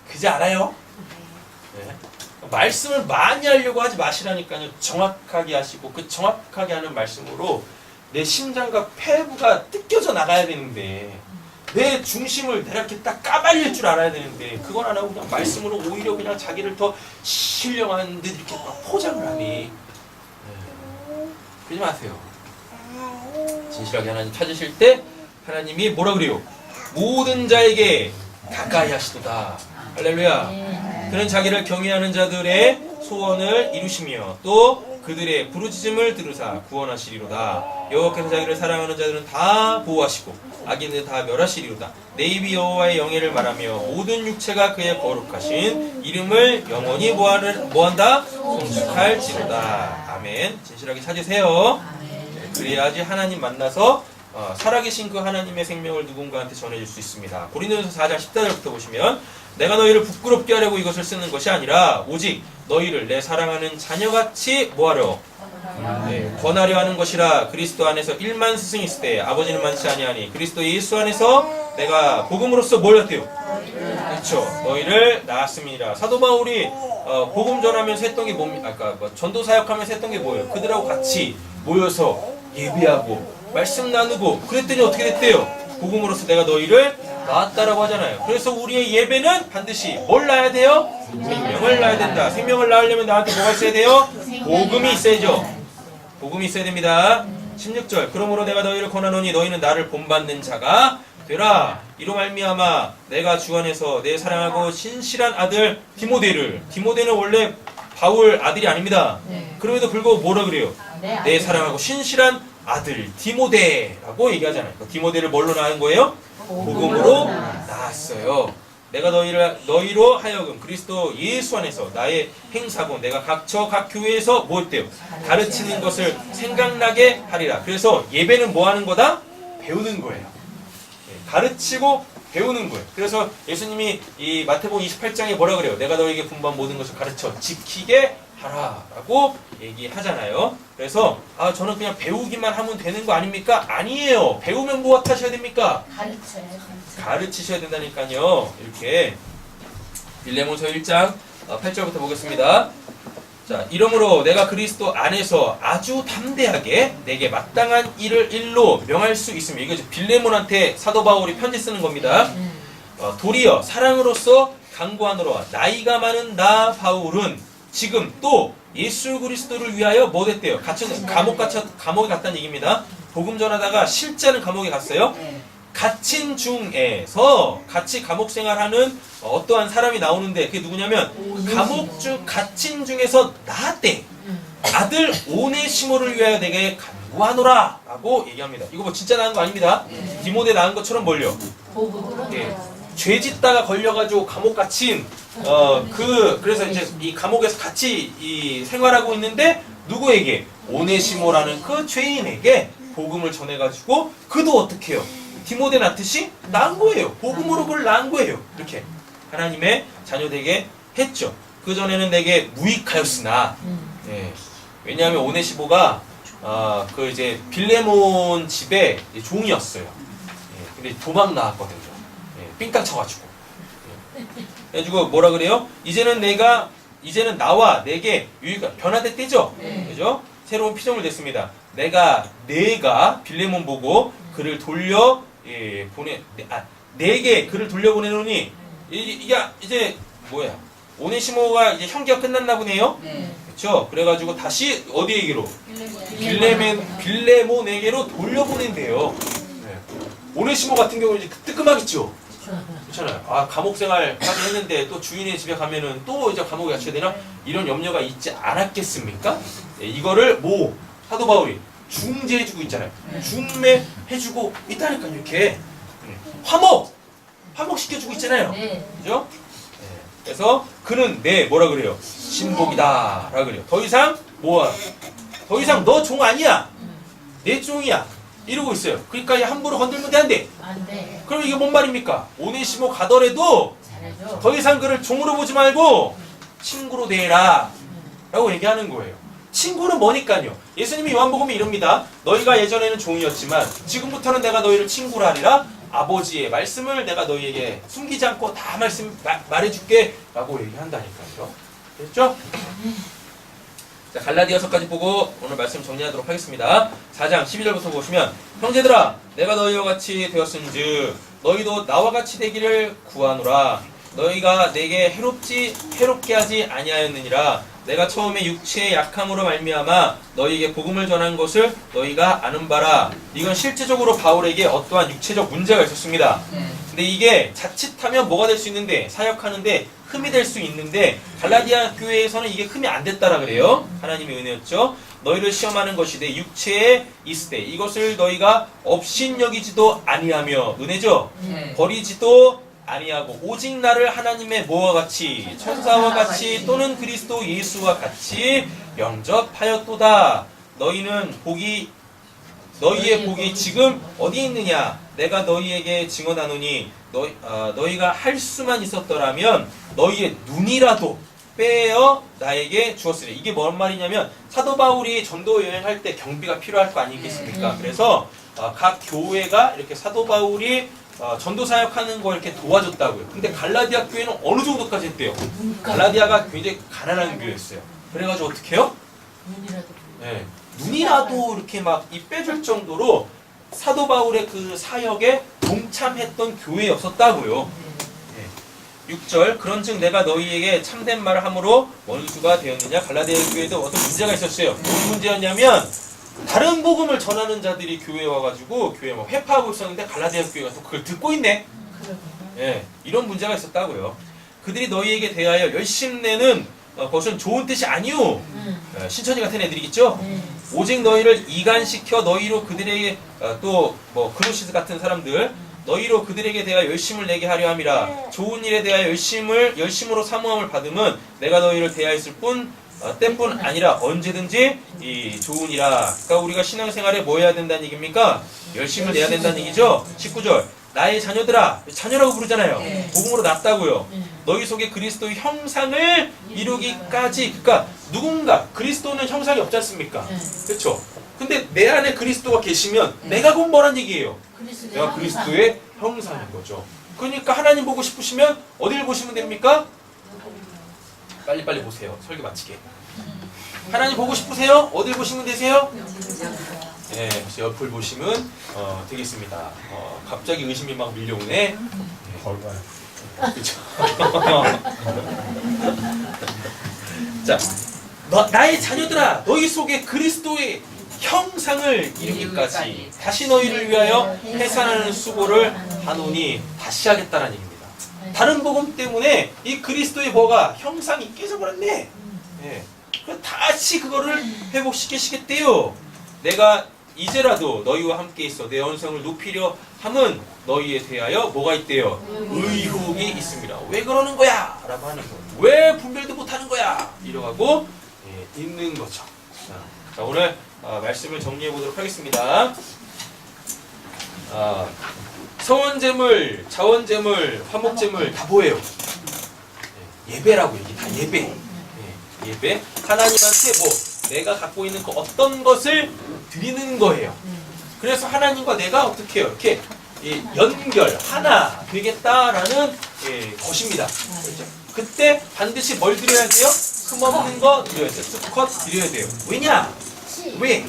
그지 않아요? 네. 말씀을 많이 하려고 하지 마시라니까요. 정확하게 하시고 그 정확하게 하는 말씀으로 내 심장과 폐부가 뜯겨져 나가야 되는데 내 중심을 내가 이렇게 딱 까발릴 줄 알아야 되는데 그건 안 하고 그냥 말씀으로 오히려 그냥 자기를 더 신령한 듯 이렇게 막 포장을 하니. 네. 그러지 마세요. 진실하게 하나님 찾으실 때 하나님이 뭐라 그래요? 모든 자에게 가까이 하시도다. 할렐루야. 그는 자기를 경외하는 자들의 소원을 이루시며 또 그들의 부르짖음을 들으사 구원하시리로다. 여호와께서 자기를 사랑하는 자들은 다 보호하시고 악인들 다 멸하시리로다. 내 입이 여호와의 영예를 말하며 모든 육체가 그의 거룩하신 이름을 영원히 뭐한다? 송축할지로다. 아멘. 진실하게 찾으세요. 그래야지 하나님 만나서 살아계신 그 하나님의 생명을 누군가한테 전해줄 수 있습니다. 고린도전서 4장 14절부터 보시면 내가 너희를 부끄럽게 하려고 이것을 쓰는 것이 아니라 오직 너희를 내 사랑하는 자녀같이 뭐하려? 권하려 하는 것이라. 그리스도 안에서 1만 스승이 있을 때 아버지는 많지 아니하니 그리스도 예수 안에서 내가 복음으로써 뭘 했대요? 그렇죠. 너희를 낳았습니다. 사도 바울이 복음 전하면서 했던 게 뭡니까? 아까 전도 사역하면서 했던 게 뭐예요? 그들하고 같이 모여서 예배하고 말씀 나누고 그랬더니 어떻게 됐대요? 복음으로써 내가 너희를 낳았다라고 하잖아요. 그래서 우리의 예배는 반드시 뭘 낳아야 돼요? 생명을 낳아야 된다. 생명을 낳으려면 나한테 뭐가 있어야 돼요? 복음이 있어야죠. 복음이 있어야 됩니다. 16절 그러므로 내가 너희를 권하노니 너희는 나를 본받는 자가 되라. 이로 말미암아 내가 주 안에서 내 사랑하고 신실한 아들 디모데는 원래 바울 아들이 아닙니다. 그럼에도 불구하고 뭐라 그래요? 내 사랑하고 신실한 아들 디모데라고 얘기하잖아요. 디모데를 뭘로 낳은 거예요? 복음으로 낳았어요. 내가 너희로 하여금 그리스도 예수 안에서 나의 행사고 내가 각 교회에서 뭐 했대요? 가르치는 것을 생각나게 하리라. 그래서 예배는 뭐 하는 거다? 배우는 거예요. 가르치고 배우는 거예요. 그래서 예수님이 이 마태복음 28장에 뭐라 그래요? 내가 너에게 분부한 모든 것을 가르쳐 지키게 하라라고 얘기하잖아요. 그래서 저는 그냥 배우기만 하면 되는 거 아닙니까? 아니에요. 배우면 뭐 하셔야 됩니까? 가르치셔야 된다니까요. 이렇게 빌레몬서 1장 8절부터 보겠습니다. 자, 이러므로 내가 그리스도 안에서 아주 담대하게 내게 마땅한 일로 명할 수 있으며 이거 빌레몬한테 사도 바울이 편지 쓰는 겁니다. 도리어 사랑으로서 강구하노라. 나이가 많은 나 바울은 지금 또 예수 그리스도를 위하여 뭐 됐대요? 감옥에 갔다는 얘기입니다. 복음 전하다가 실제는 감옥에 갔어요. 갇힌 중에서 같이 감옥 생활하는 어떠한 사람이 나오는데 그게 누구냐면 갇힌 중에서 나았대. 아들 오네시모를 위하여 내게 간구하노라 라고 얘기합니다. 이거 뭐 진짜 나은 거 아닙니다. 디모데 낳은 것처럼 뭘요? 죄 짓다가 걸려가지고 감옥 갇힌 그래서 이제 이 감옥에서 같이 이 생활하고 있는데 누구에게? 오네시모라는 그 죄인에게 복음을 전해가지고 그도 어떻게 해요? 디모데 낳듯이 낳은 거예요. 복음으로 그를 낳은 거예요. 이렇게 하나님의 자녀 되게 했죠. 그 전에는 내게 무익하였으나 예. 왜냐하면 오네시모가 그 이제 빌레몬 집에 종이었어요. 예. 근데 도망 나왔거든요. 예. 삥땅 쳐가지고. 예. 그래가지고 뭐라 그래요? 이제는 나와 내게 유익한 변화됐대죠. 그죠? 새로운 피조물 됐습니다. 내가 빌레몬 보고 그를 돌려 내게 그를 돌려보내노니 이게 이제 뭐야? 오네시모가 이제 형기가 끝났나 보네요. 그렇죠? 그래가지고 다시 어디에게로? 빌레몬에게로 돌려보낸대요. 네. 오네시모 같은 경우는 이제 뜨끔하겠죠. 그렇잖아요. 감옥 생활까지 했는데 또 주인의 집에 가면은 또 이제 감옥에 갇혀야 되나? 이런 염려가 있지 않았겠습니까? 네, 이거를 사도 바울이 중재해주고 있잖아요. 중매해주고 있다니까 이렇게 화목시켜주고 있잖아요. 그죠? 네. 그래서 그는 뭐라 그래요? 신복이다 라 그래요. 더 이상 너 종 아니야. 내 종이야. 이러고 있어요. 그러니까 함부로 건들면 안 돼. 그럼 이게 뭔 말입니까? 오네시모 가더라도 더 이상 그를 종으로 보지 말고 친구로 대해라 라고 얘기하는 거예요. 친구는 뭐니까요? 예수님이 요한복음에 이릅니다. 너희가 예전에는 종이었지만 지금부터는 내가 너희를 친구라 하리라. 아버지의 말씀을 내가 너희에게 숨기지 않고 다 말해줄게 라고 얘기한다니까요. 됐죠? 자, 갈라디아서까지 보고 오늘 말씀 정리하도록 하겠습니다. 4장 12절부터 보시면 형제들아 내가 너희와 같이 되었은즉 너희도 나와 같이 되기를 구하노라. 너희가 내게 해롭게 하지 아니하였느니라. 내가 처음에 육체의 약함으로 말미암아 너희에게 복음을 전한 것을 너희가 아는 바라. 이건 실제적으로 바울에게 어떠한 육체적 문제가 있었습니다. 근데 이게 자칫하면 뭐가 될 수 있는데 사역하는데 흠이 될 수 있는데 갈라디아 교회에서는 이게 흠이 안 됐다라 그래요. 하나님의 은혜였죠. 너희를 시험하는 것이 내 육체에 있을 때 이것을 너희가 업신여기지도 아니하며 은혜죠. 버리지도 아니하고 오직 나를 하나님의 뭐와 같이 천사와 같이 또는 그리스도 예수와 같이 영접하였도다. 너희의 복이 지금 어디 있느냐? 내가 너희에게 증언하노니 너희가 할 수만 있었더라면 너희의 눈이라도 빼어 나에게 주었으리. 이게 뭔 말이냐면 사도 바울이 전도 여행할 때 경비가 필요할 거 아니겠습니까? 그래서 각 교회가 이렇게 사도 바울이 전도 사역하는 거 이렇게 도와줬다고요. 근데 갈라디아 교회는 어느 정도까지 했대요? 갈라디아가 굉장히 가난한 교회였어요. 그래가지고 어떻게 해요? 눈이라도 이렇게 막 입 빼줄 정도로 사도 바울의 그 사역에 동참했던 교회였었다고요. 6절 그런즉 내가 너희에게 참된 말을 함으로 원수가 되었느냐? 갈라디아 교회도 어떤 문제가 있었어요. 무슨 문제였냐면 다른 복음을 전하는 자들이 교회에 와가지고 교회에 막 회파하고 있었는데 갈라디아 교회가 또 그걸 듣고 있네. 이런 문제가 있었다고요. 그들이 너희에게 대하여 열심내는 그것은 좋은 뜻이 아니오. 신천지 같은 애들이겠죠. 오직 너희를 이간시켜 너희로 그들에게 또 뭐 그로시스 같은 사람들 너희로 그들에게 대하여 열심을 내게 하려 함이라. 좋은 일에 대하여 열심으로 사모함을 받음은 내가 너희를 대하였을 때뿐 아니라 언제든지 이 좋으니라. 그러니까 우리가 신앙생활에 뭐 해야 된다는 얘기입니까? 열심을 내야 된다는 얘기죠. 19절 나의 자녀들아, 자녀라고 부르잖아요. 복음으로 낳았다고요. 너희 속에 그리스도의 형상을 이루기까지. 그러니까 누군가 그리스도는 형상이 없지 않습니까? 그렇죠? 근데 내 안에 그리스도가 계시면 내가 곧 뭐란 얘기예요? 내가 그리스도의 형상인 거죠. 그러니까 하나님 보고 싶으시면 어디를 보시면 됩니까? 빨리 보세요. 설교 마치게. 하나님 보고 싶으세요? 어딜 보시면 되세요? 네, 옆을 보시면 되겠습니다. 갑자기 의심이 막 밀려오네. 걸까요? 그렇죠. 자, 나의 자녀들아, 너희 속에 그리스도의 형상을 이루기까지 다시 너희를 위하여 해산하는 수고를 하노니. 다시 하겠다는 얘기입니다. 다른 복음 때문에 이 그리스도의 뭐가 형상이 깨져버렸네. 다시 그거를 회복시키시겠대요. 내가 이제라도 너희와 함께 있어 내 언성을 높이려 함은 너희에 대하여 뭐가 있대요? 의혹이 있습니다. 왜 그러는 거야? 라고 하는 거예요. 왜 분별도 못하는 거야? 이러고 있는 거죠. 자, 오늘 말씀을 정리해 보도록 하겠습니다. 서원제물, 자원제물, 화목제물 다 뭐예요? 예배라고 이게 다 예배. 예배. 하나님한테 뭐 내가 갖고 있는 그 어떤 것을 드리는 거예요. 그래서 하나님과 내가 어떻게 해요? 이렇게 연결 하나 되겠다라는 것입니다. 그렇죠? 그때 반드시 뭘 드려야 돼요? 흠없는 거 드려야 돼요. 수컷 드려야 돼요. 왜냐? 왜?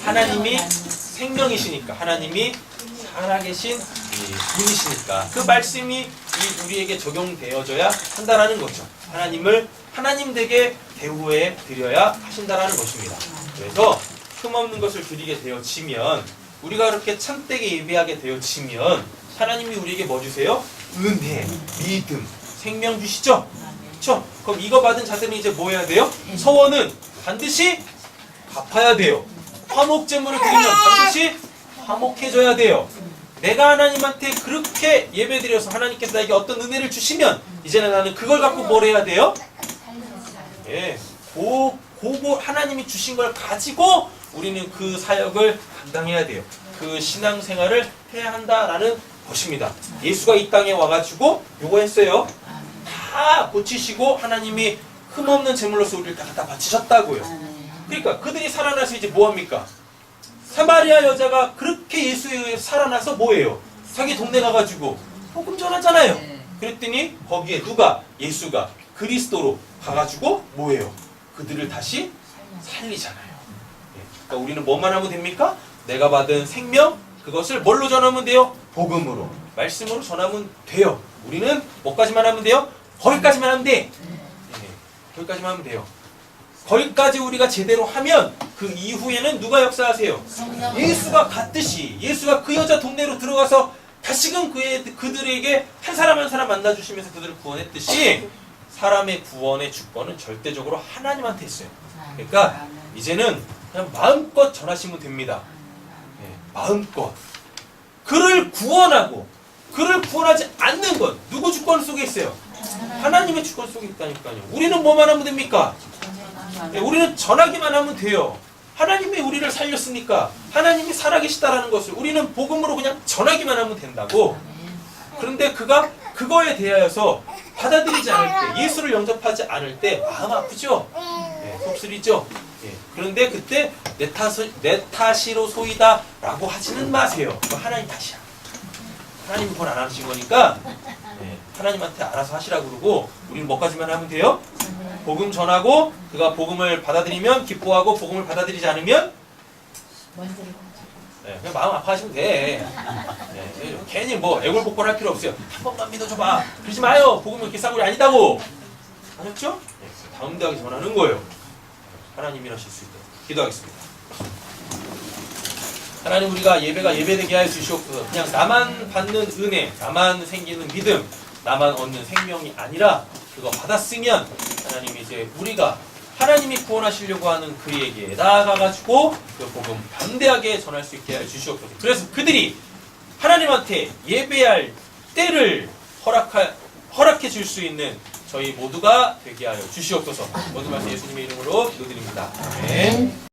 하나님이 생명이시니까, 하나님이 살아계신 분이시니까 그 말씀이 우리에게 적용되어져야 한다라는 거죠. 하나님 댁에 대우해 드려야 하신다라는 것입니다. 그래서 흠없는 것을 드리게 되어지면, 우리가 그렇게 참되게 예배하게 되어지면 하나님이 우리에게 뭐 주세요? 은혜, 믿음, 생명 주시죠? 그렇죠? 그럼 이거 받은 자들은 이제 뭐 해야 돼요? 서원은 반드시 갚아야 돼요. 화목제물을 드리면 반드시 화목해져야 돼요. 내가 하나님한테 그렇게 예배드려서 하나님께서 나에게 어떤 은혜를 주시면 이제는 나는 그걸 갖고 뭘 해야 돼요? 그거 하나님이 주신 걸 가지고 우리는 그 사역을 감당해야 돼요. 그 신앙생활을 해야 한다라는 것입니다. 예수가 이 땅에 와가지고 요거 했어요. 다 고치시고 하나님이 흠없는 제물로서 우리를 다 바치셨다고요. 그러니까 그들이 살아나서 이제 뭐합니까? 사마리아 여자가 그렇게 예수에 의해 살아나서 뭐예요? 자기 동네 가가지고 복음 전하잖아요. 그랬더니 거기에 누가? 예수가 그리스도로 가가지고 뭐예요? 그들을 다시 살리잖아요. 그러니까 우리는 뭐만 하면 됩니까? 내가 받은 생명, 그것을 뭘로 전하면 돼요? 복음으로, 말씀으로 전하면 돼요. 우리는 뭐까지만 하면 돼요? 거기까지만 하면 돼. 거기까지만 하면 돼요. 거기까지 우리가 제대로 하면 그 이후에는 누가 역사하세요? 예수가 갔듯이, 예수가 그 여자 동네로 들어가서 다시금 그들에게 한 사람 한 사람 만나주시면서 그들을 구원했듯이 사람의 구원의 주권은 절대적으로 하나님한테 있어요. 그러니까 이제는 그냥 마음껏 전하시면 됩니다. 마음껏. 그를 구원하고 그를 구원하지 않는 건 누구 주권 속에 있어요? 하나님의 주권 속에 있다니까요. 우리는 뭐만 하면 됩니까? 우리는 전하기만 하면 돼요. 하나님이 우리를 살렸으니까 하나님이 살아계시다라는 것을 우리는 복음으로 그냥 전하기만 하면 된다고. 그런데 그가 그거에 대하여서 받아들이지 않을 때, 예수를 영접하지 않을 때 마음 아프죠? 속쓰리죠? 그런데 그때 내 탓이로 소이다 라고 하지는 마세요. 그거 하나님 탓이야. 하나님이 그걸 안 하신 거니까 하나님한테 알아서 하시라고 그러고, 우리는 뭐까지만 하면 돼요? 복음 전하고 그가 복음을 받아들이면 기뻐하고, 복음을 받아들이지 않으면 그냥 마음 아파하시면 돼. 괜히 뭐 애골복골할 필요 없어요. 한 번만 믿어줘봐. 그러지 마요. 복음은 이렇게 싸구려 아니다고. 아셨죠? 다음대하게 전하는 거예요. 하나님이 하실 수 있도록 기도하겠습니다. 하나님, 우리가 예배가 예배되게 하여 주시옵소서. 그냥 나만 받는 은혜, 나만 생기는 믿음, 나만 얻는 생명이 아니라 그거 받았으면 하나님이 이제 우리가 하나님이 구원하시려고 하는 그에게 나아가가지고 그 복음 담대하게 전할 수 있게 하여 주시옵소서. 그래서 그들이 하나님한테 예배할 때를 허락해 줄 수 있는 저희 모두가 되게 하여 주시옵소서. 모든 말씀 예수님의 이름으로 기도드립니다. 아멘.